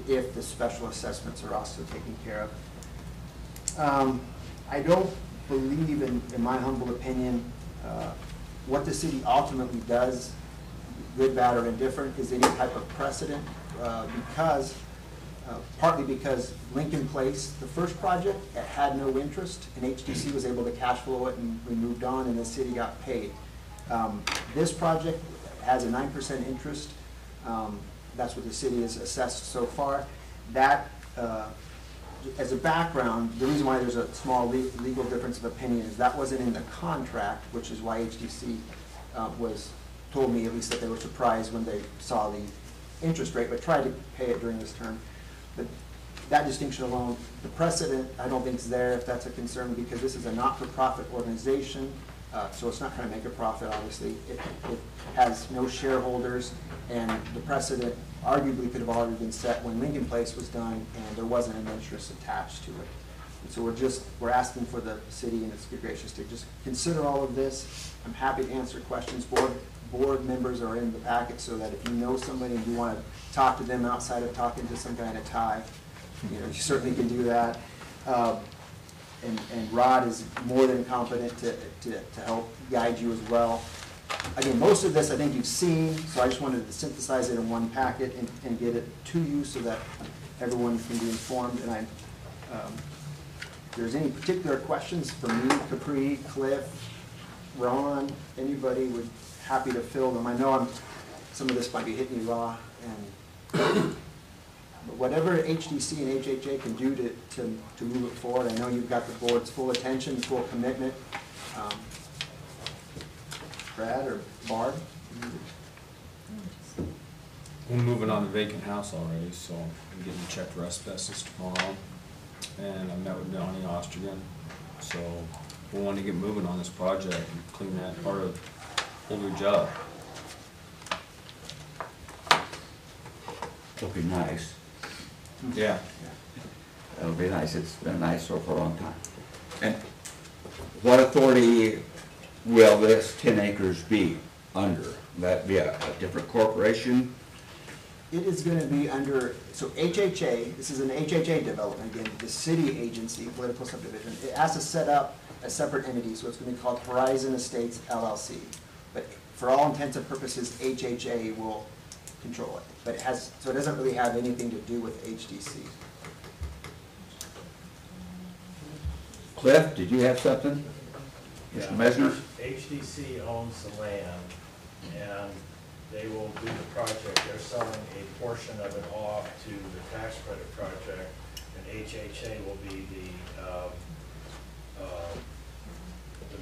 if the special assessments are also taken care of. I don't believe, in my humble opinion, what the city ultimately does, good, bad, or indifferent, is any type of precedent, partly because Lincoln Place, the first project, it had no interest, and HDC was able to cash flow it, and we moved on, and the city got paid. This project has a 9% interest. That's what the city has assessed so far. That, as a background, the reason why there's a small legal difference of opinion is that wasn't in the contract, which is why HDC told me at least that they were surprised when they saw the interest rate, but tried to pay it during this term. But that distinction alone, the precedent, I don't think is there if that's a concern, because this is a not-for-profit organization, so it's not trying to make a profit, obviously. It has no shareholders, and the precedent arguably could have already been set when Lincoln Place was done, and there wasn't an interest attached to it. And so we're asking for the city, and it's good gracious to just consider all of this. I'm happy to answer questions. Board members are in the packet, so that if you know somebody and you want to talk to them outside of talking to some guy in a tie, you certainly can do that. And Rod is more than competent to help guide you as well. Again, most of this I think you've seen, so I just wanted to synthesize it in one packet and get it to you so that everyone can be informed. And If there's any particular questions for me, Capri, Cliff, Ron, anybody, would happy to fill them. I know some of this might be hitting you raw, and but whatever HDC and HHA can do to move it forward, I know you've got the board's full attention, full commitment. Brad or Barb?
We're moving on the vacant house already, so I'm getting checked for asbestos tomorrow. And I met with Donnie Ostergen, so we want to get moving on this project and clean that part of Holdridge up.
It'll be nice.
Yeah.
It'll be nice. It's been nice for a long time. And what authority will this 10 acres be under? Will that be a different corporation?
It is going to be under, so HHA, this is an HHA development, again, the city agency, political subdivision. It has to set up a separate entity, so it's going to be called Horizon Estates LLC. But for all intents and purposes, HHA will control it. But it has, so it doesn't really have anything to do with HDC.
Cliff, did you have something? Mr. Mesner?
HDC owns the land, and they will do the project. They're selling a portion of it off to the tax credit project, and HHA will be the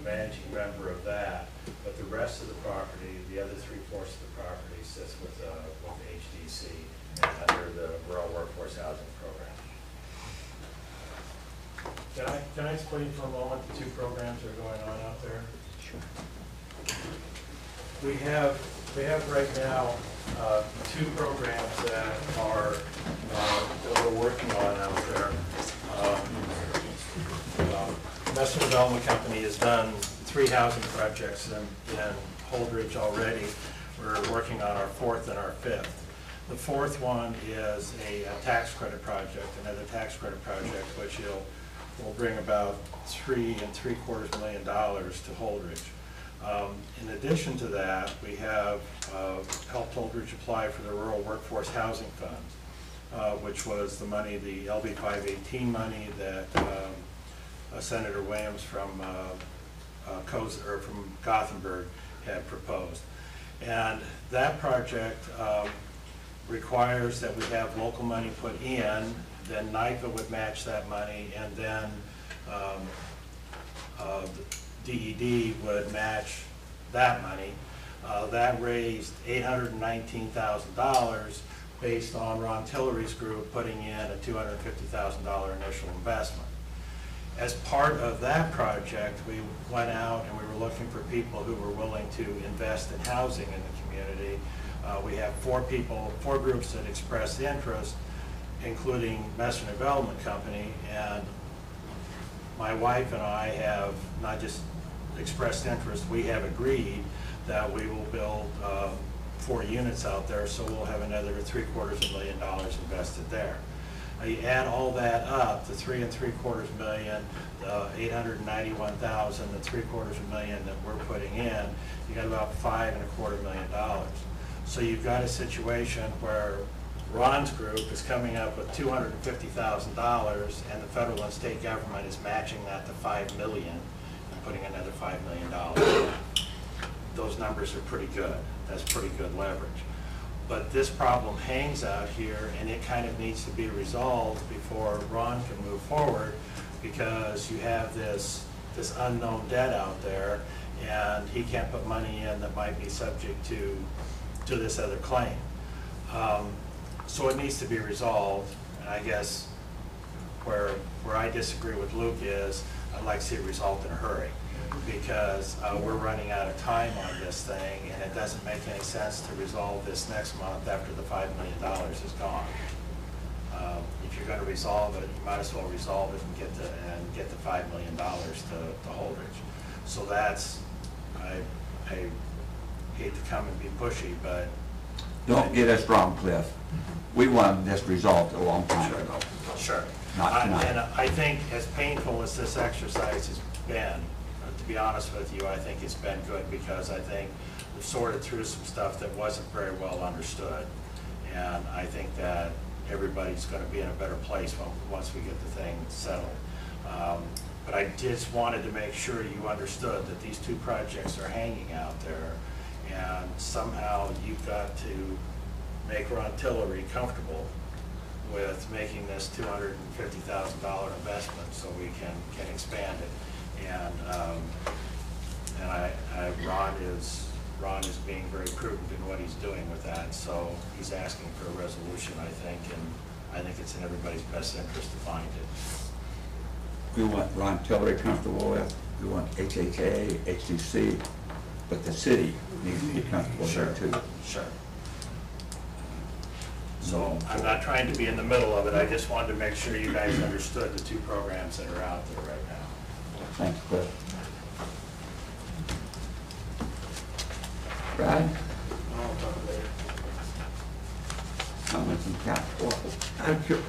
managing member of that. But the rest of the property, the other 3/4 of the property, sits with HDC and under the Rural Workforce Housing Program. Can I explain for a moment the two programs that are going on out there? Sure. We have right now two programs that we're working on out there. Messer Development Company has done 3 housing projects in Holdridge already. We're working on our 4th and our 5th. The 4th one is a tax credit project, another tax credit project, which will bring about $3 3/4 million to Holdridge. In addition to that, we have helped Holdridge apply for the Rural Workforce Housing Fund, which was the money, the LB 518 money that Senator Williams from Gothenburg had proposed. And that project requires that we have local money put in, then NIPA would match that money, and then DED would match that money. That raised $819,000 based on Ron Tillery's group putting in a $250,000 initial investment. As part of that project, we went out and we were looking for people who were willing to invest in housing in the community. We have 4 groups that expressed interest, including Messer Development Company, and my wife and I have not just expressed interest, we have agreed that we will build 4 units out there, so we'll have another $750,000 invested there. You add all that up, the $3 3/4 million, the $891,000, the $750,000 that we're putting in, you got about $5.25 million. So you've got a situation where Ron's group is coming up with $250,000, and the federal and state government is matching that to $5 million and putting another $5 million in. Those numbers are pretty good. That's pretty good leverage. But this problem hangs out here, and it kind of needs to be resolved before Ron can move forward, because you have this unknown debt out there, and he can't put money in that might be subject to this other claim. So it needs to be resolved, and I guess where I disagree with Luke is I'd like to see it resolved in a hurry, because we're running out of time on this thing, and it doesn't make any sense to resolve this next month after the $5 million is gone. If you're going to resolve it, you might as well resolve it and get the $5 million to Holdridge. So that's, I hate to come and be pushy, but
Don't get us wrong, Cliff. We wanted this resolved a long time ago.
Sure.
Not tonight.
And I think as painful as this exercise has been, to be honest with you, I think it's been good, because I think we've sorted through some stuff that wasn't very well understood. And I think that everybody's going to be in a better place once we get the thing settled. But I just wanted to make sure you understood that these two projects are hanging out there, and somehow you've got to make Ron Tillery comfortable with making this $250,000 investment so we can expand it. And Ron is being very prudent in what he's doing with that, so he's asking for a resolution, I think, and I think it's in everybody's best interest to find it.
We want Ron Tillery comfortable with, we want HHA, HDC, but the city needs to be comfortable there too.
Sure. So I'm not trying to be in the middle of it, I just wanted to make sure you guys understood the two programs that are out there right now.
Thanks, Cliff. Brad?
I'll talk later.
Comments on capital.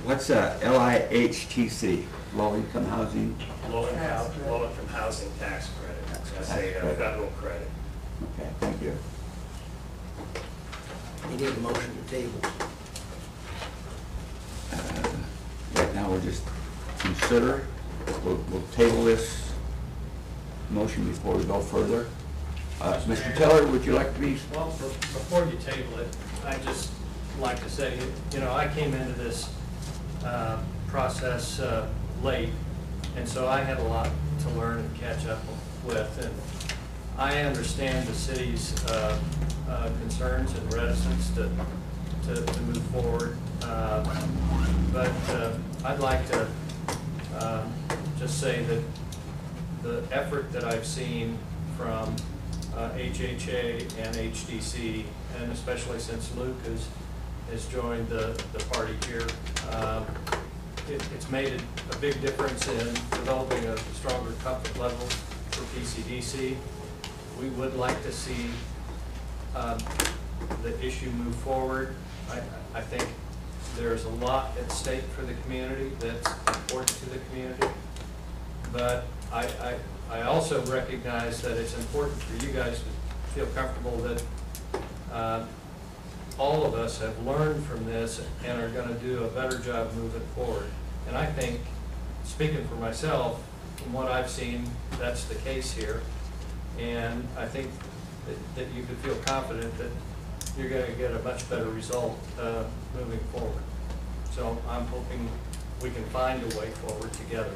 What's LIHTC, low income housing?
Low-income housing tax credit. That's a federal credit.
Okay, thank you.
You need a motion to table.
Right now, we'll just consider, we'll table this motion before we go further. Mr. Teller, would you like to be?
Well, before you table it, I'd just like to say, you know, I came into this process late, and so I had a lot to learn and catch up with. And I understand the city's concerns and reticence to move forward, but I'd like to just say that the effort that I've seen from HHA and HDC, and especially since Luke has joined the party here, it's made a big difference in developing a stronger comfort level for PCDC. We would like to see the issue move forward. I think there's a lot at stake for the community that's important to the community, but I also recognize that it's important for you guys to feel comfortable that all of us have learned from this and are going to do a better job moving forward. And I think, speaking for myself, from what I've seen, that's the case here. And I think that you could feel confident that you're going to get a much better result moving forward. So I'm hoping we can find a way forward together.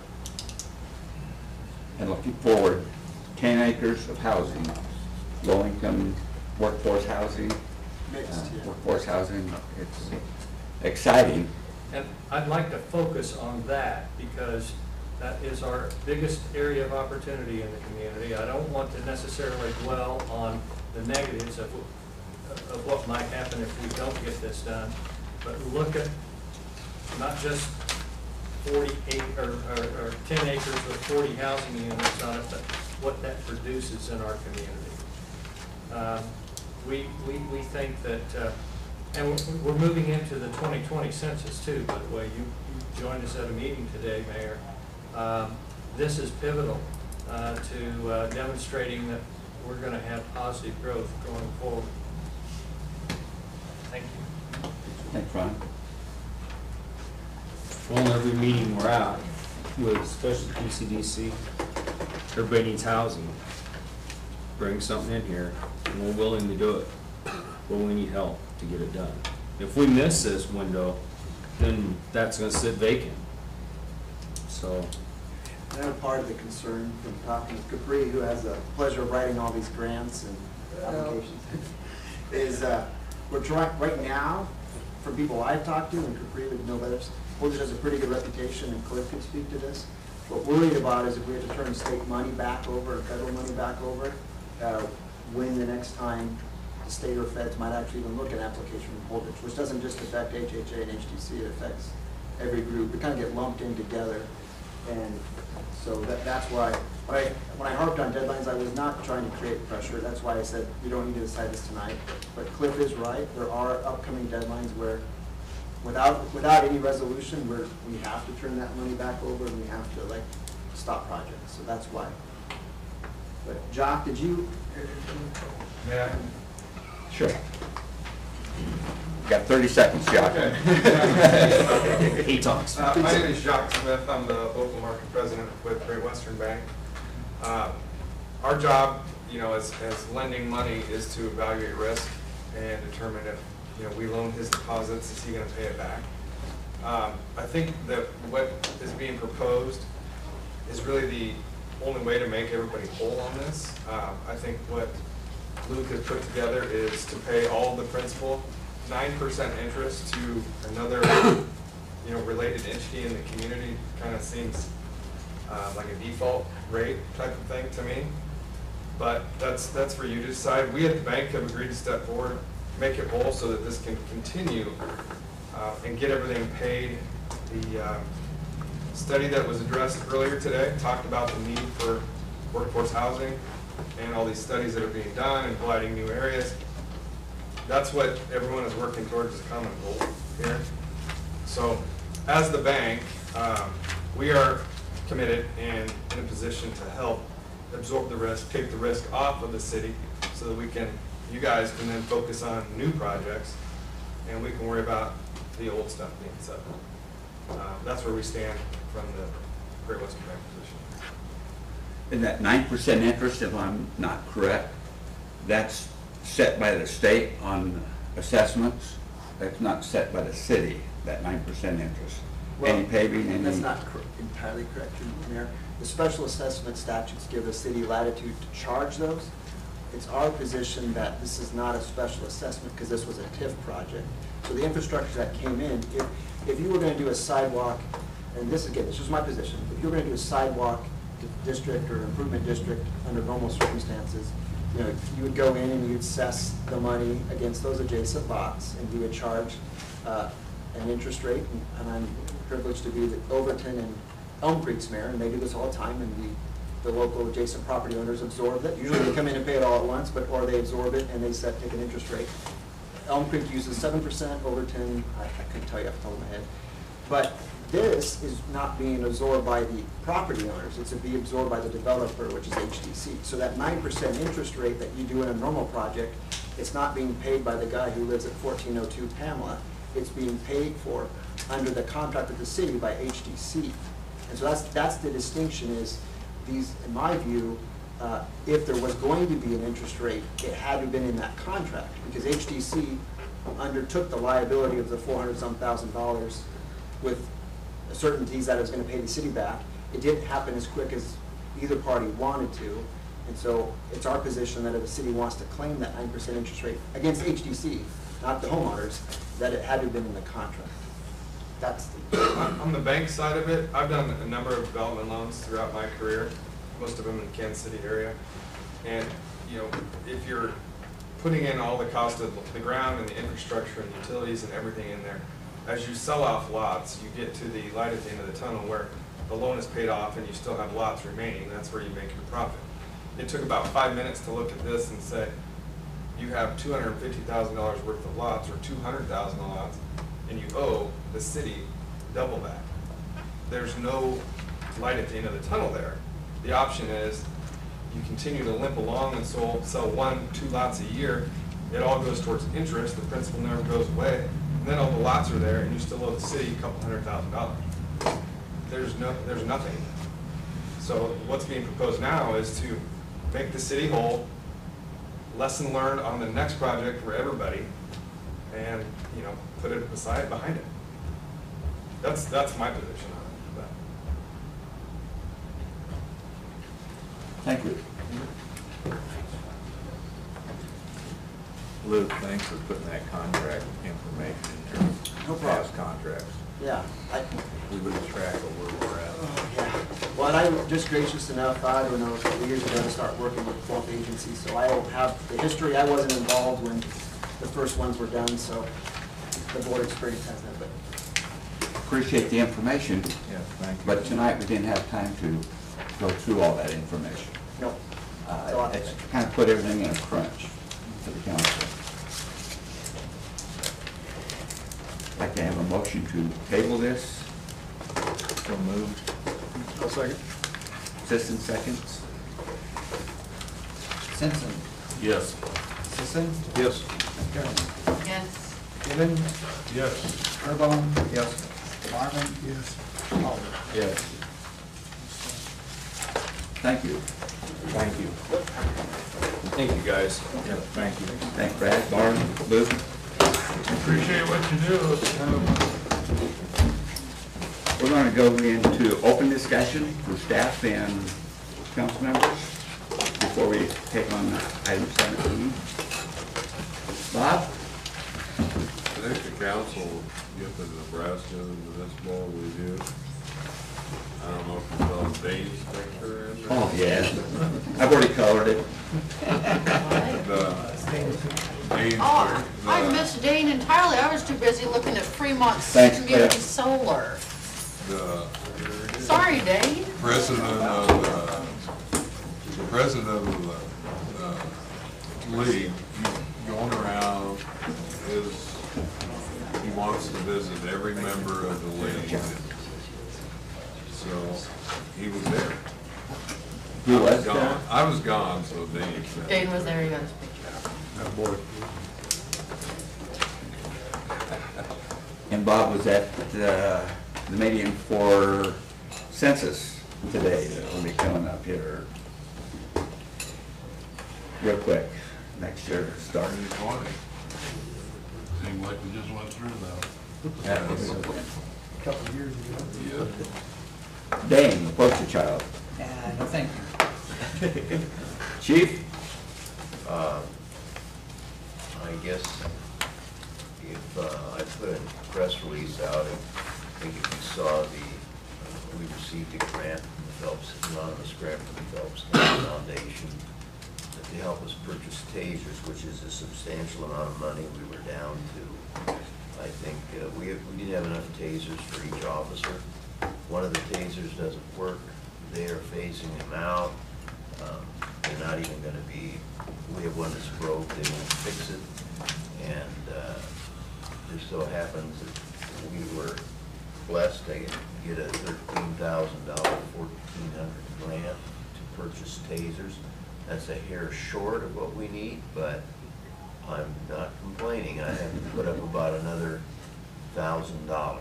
And looking forward, 10 acres of housing, low-income workforce housing, workforce housing, it's exciting.
And I'd like to focus on that because that is our biggest area of opportunity in the community. I don't want to necessarily dwell on the negatives of what might happen if we don't get this done, but look at not just 48 or 10 acres with 40 housing units on it, but what that produces in our community. We think that, and we're moving into the 2020 census too, by the way. You joined us at a meeting today, Mayor. This is pivotal to demonstrating that we're going to have positive growth going forward. Thank you.
Thanks, Ron.
Well, every meeting we're at, with especially PCDC, everybody needs housing. Bring something in here, and we're willing to do it, but we need help to get it done. If we miss this window, then that's gonna sit vacant. So.
And part of the concern from talking with Capri, who has the pleasure of writing all these grants and applications, is we're trying, right now, from people I've talked to, and Capri would know better, Portage has a pretty good reputation, and Clerk could speak to this. What we're worried about is if we have to turn state money back over, or federal money back over, when the next time the state or feds might actually even look at an application from Portage, which doesn't just affect HHA and HDC, it affects every group. We kind of get lumped in together. And so that's why, when I harped on deadlines, I was not trying to create pressure. That's why I said we don't need to decide this tonight. But Cliff is right. There are upcoming deadlines where without any resolution, we have to turn that money back over and we have to stop projects. So that's why. But Jock, did you?
Yeah. Sure. Got 30 seconds, Jacques.
He talks.
My name is Jacques Smith. I'm the local market president with Great Western Bank. Our job, as lending money is to evaluate risk and determine if, we loan his deposits, is he going to pay it back? I think that what is being proposed is really the only way to make everybody whole on this. I think what Luke has put together is to pay all of the principal, 9% interest to another, related entity in the community. Kind of seems like a default rate type of thing to me. But that's for you to decide. We at the bank have agreed to step forward, make it whole so that this can continue and get everything paid. The study that was addressed earlier today talked about the need for workforce housing and all these studies that are being done and blighting new areas. That's what everyone is working towards, as a common goal here. So as the bank, we are committed and in a position to help absorb the risk, take the risk off of the city so that you guys can then focus on new projects and we can worry about the old stuff being settled. That's where we stand from the Great Western Bank position.
And that 9% interest, if I'm not correct, that's set by the state on assessments. That's not set by the city, that 9% interest. Any paving, any...
That's not entirely correct, Mayor. The special assessment statutes give the city latitude to charge those. It's our position that this is not a special assessment because this was a TIF project. So the infrastructure that came in, if you were going to do a sidewalk, and this is my position, if you were going to do a sidewalk district or improvement district under normal circumstances, you would go in and you'd assess the money against those adjacent lots and you would charge an interest rate. And I'm privileged to be the Overton and Elm Creek's mayor, and they do this all the time, and the local adjacent property owners absorb it. Usually they come in and pay it all at once, or they absorb it and they take an interest rate. Elm Creek uses 7%, Overton, I couldn't tell you off the top of my head. But this is not being absorbed by the property owners, it's being absorbed by the developer, which is HDC. So that 9% interest rate that you do in a normal project, it's not being paid by the guy who lives at 1402 Pamela. It's being paid for under the contract with the city by HDC. And so that's the distinction is these, in my view, if there was going to be an interest rate, it had to have been in that contract because HDC undertook the liability of the $400-some thousand with certainties that it was going to pay the city back. It didn't happen as quick as either party wanted to. And so it's our position that if the city wants to claim that 9% interest rate against HDC, not the homeowners, that it had to have been in the contract. That's
on the bank side of it, I've done a number of development loans throughout my career, most of them in the Kansas City area. And if you're putting in all the cost of the ground and the infrastructure and utilities and everything in there, as you sell off lots, you get to the light at the end of the tunnel where the loan is paid off and you still have lots remaining. That's where you make your profit. It took about 5 minutes to look at this and say, you have $250,000 worth of lots or 200,000 lots, and you owe the city double that. There's no light at the end of the tunnel there. The option is you continue to limp along and sell 1-2 lots a year. It all goes towards interest. The principal never goes away. And then all the lots are there, and you still owe the city a couple $100,000. There's nothing. So what's being proposed now is to make the city whole, lesson learned on the next project for everybody, and put it behind it. That's my position on it.
Thank you.
Luke, thanks for putting that contract information in there.
No problem.
Past contracts.
Yeah.
We lose track of where we're at.
Oh, yeah. Well, and I'm just gracious enough, I don't know, a couple years ago to start working with both agencies, so I don't have the history. I wasn't involved when the first ones were done, so the board experience has that, but.
Appreciate the information.
Yeah, thank you.
But tonight we didn't have time to go through all that information.
No.
It's kind of put everything in a crunch for the council. I'd like to have a motion to table this.
So moved.
I'll second.
Sisson seconds.
Simpson.
Yes.
Sisson.
Yes.
McCarron.
Yes.
Gibbon,
Yes.
Burbine. Yes. Marvin.
Yes.
Calder.
Yes. Thank you.
Thank you. Thank you, guys.
Yeah, thank you. Thanks, Brad, Barb, Luke.
Appreciate what you do.
We're going to go into open discussion with staff and council members before we take on item 17. Bob?
I think the council get the Nebraska municipal review. I don't know if you saw Dave's picture in there.
Oh, yeah. I've already colored it.
Oh, I missed Dane entirely. I was too busy looking at Fremont's
Thanks,
community
Claire.
solar.
The
Sorry, Dane.
president of the league, he's going around, he wants to visit every member of the league. So, he was there.
Who
I
was
gone.
there?
I was gone, so Dane said.
Dane was there, he got his picture.
That boy.
And Bob was at the meeting for census today that will be coming up here real quick next year starting.
2020. Seemed like we just went through that.
A couple of years ago.
Yeah.
Dane, the poster child.
No, thank you.
Chief?
I guess if I put a press release out, I think if you saw we received a grant from the Phelps, anonymous grant from the Phelps Foundation to help us purchase tasers, which is a substantial amount of money we were down to. I think we didn't have enough tasers for each officer. One of the tasers doesn't work. They are phasing them out. They're not even going to be, we have one that's broke, they won't fix it. And it so happens that we were blessed to get a $13,000, $1,400 grant to purchase tasers. That's a hair short of what we need, but I'm not complaining. I have to put up about another $1,000.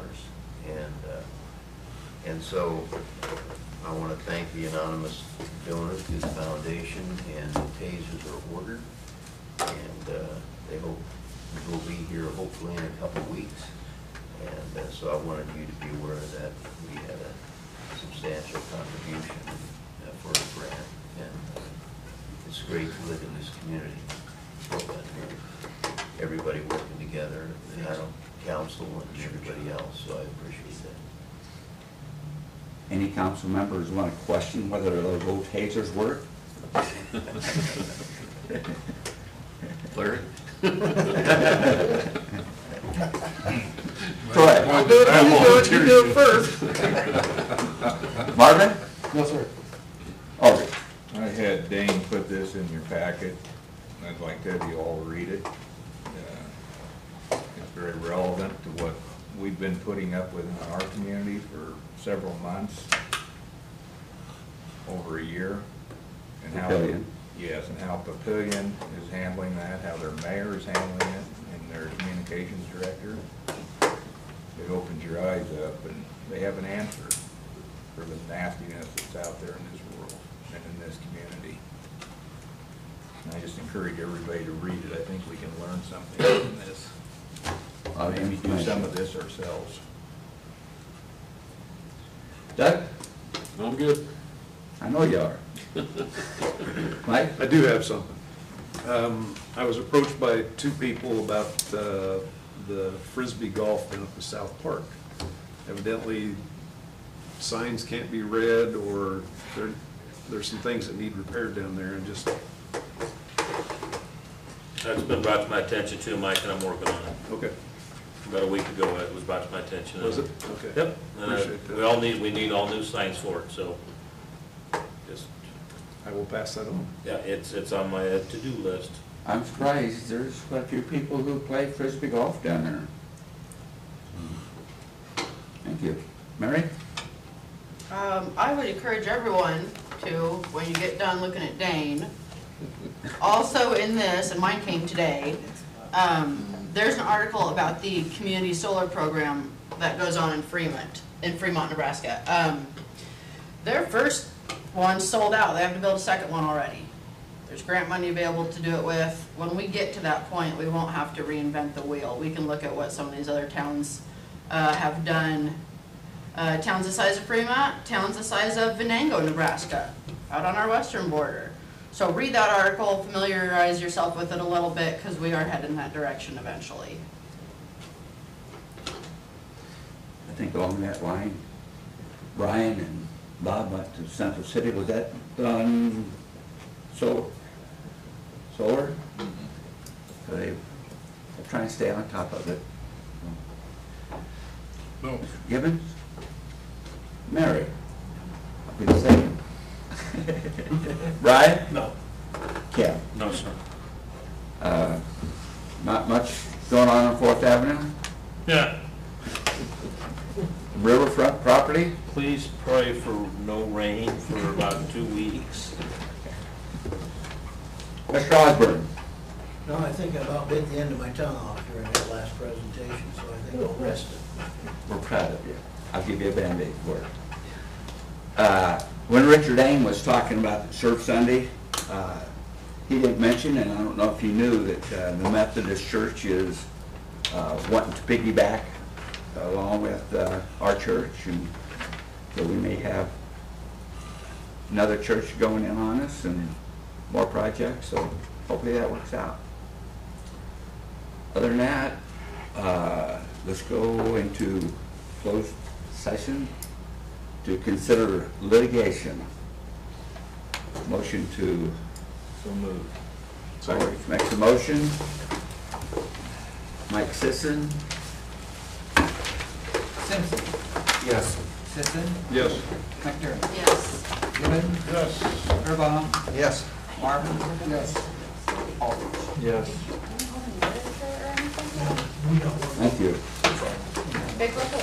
And so I want to thank the anonymous donors to the foundation, and the tasers are ordered, and they hope will be here hopefully in a couple of weeks. And so I wanted you to be aware of that. We had a substantial contribution for a grant, and it's great to live in this community. Everybody working together, the council and everybody else, so I appreciate that.
Any council members want to question whether those old tasers work?
Larry?
Troy?
I'll do it,
you do it first. Marvin?
No, sir.
Oh,
I had Dane put this in your packet. I'd like to have you all read it. It's very relevant to what we've been putting up with in our community for several months, over a year. And how,
Papillion.
yes, and how Papillion is handling that, how their mayor is handling it, and their communications director. It opens your eyes up, and they have an answer for the nastiness that's out there in this world and in this community. And I just encourage everybody to read it. I think we can learn something from this. Maybe do some of this ourselves.
Doug?
I'm good.
I know you are. Mike?
I do have something. I was approached by two people about the Frisbee golf down at the South Park. Evidently, signs can't be read, or there's some things that need repaired down there, and just...
That's been brought to my attention too, Mike, and I'm working on it.
Okay.
About a week ago, it was brought to my attention.
Was it? Okay.
Yep.
Appreciate that.
We need all new signs for it, so just,
I will pass that on.
yeah, it's on my to-do list.
I'm surprised there's quite a few people who play Frisbee golf down there. Thank you. Mary?
I would encourage everyone to, when you get done looking at Dane, also in this, and mine came today, there's an article about the community solar program that goes on in Fremont, Nebraska. Their first one sold out. They have to build a second one already. There's grant money available to do it with. When we get to that point, we won't have to reinvent the wheel. We can look at what some of these other towns have done. Towns the size of Fremont, towns the size of Venango, Nebraska, out on our western border. So read that article, familiarize yourself with it a little bit, because we are heading that direction eventually.
I think along that line, Brian and Bob went to Central City. Was that done solar? So they're trying to stay on top of it.
No.
Gibbons? Mary? I'll be the same. Brian?
No.
Kim?
No, sir.
Not much going on 4th Avenue?
Yeah.
Riverfront property?
Please pray for no rain for about 2 weeks.
Mr. Osborne?
No, I think I about bit the end of my tongue off during that last presentation, so I think I'll rest it.
We're proud of you. I'll give you a Band-Aid for it. When Richard Eng was talking about Surf Sunday, he didn't mention, and I don't know if you knew, that the Methodist Church is wanting to piggyback along with our church, and so we may have another church going in on us and more projects, so hopefully that works out. Other than that, let's go into closed session to consider litigation. Motion to...
So moved.
Sorry, makes a motion. Mike Sisson?
Simpson.
Yes.
Sisson.
Yes.
McDermott.
Yes.
Gibbon.
Yes.
Burbine.
Yes.
Marvin. Yes. Aldridge.
Yes.
Thank you.
Big look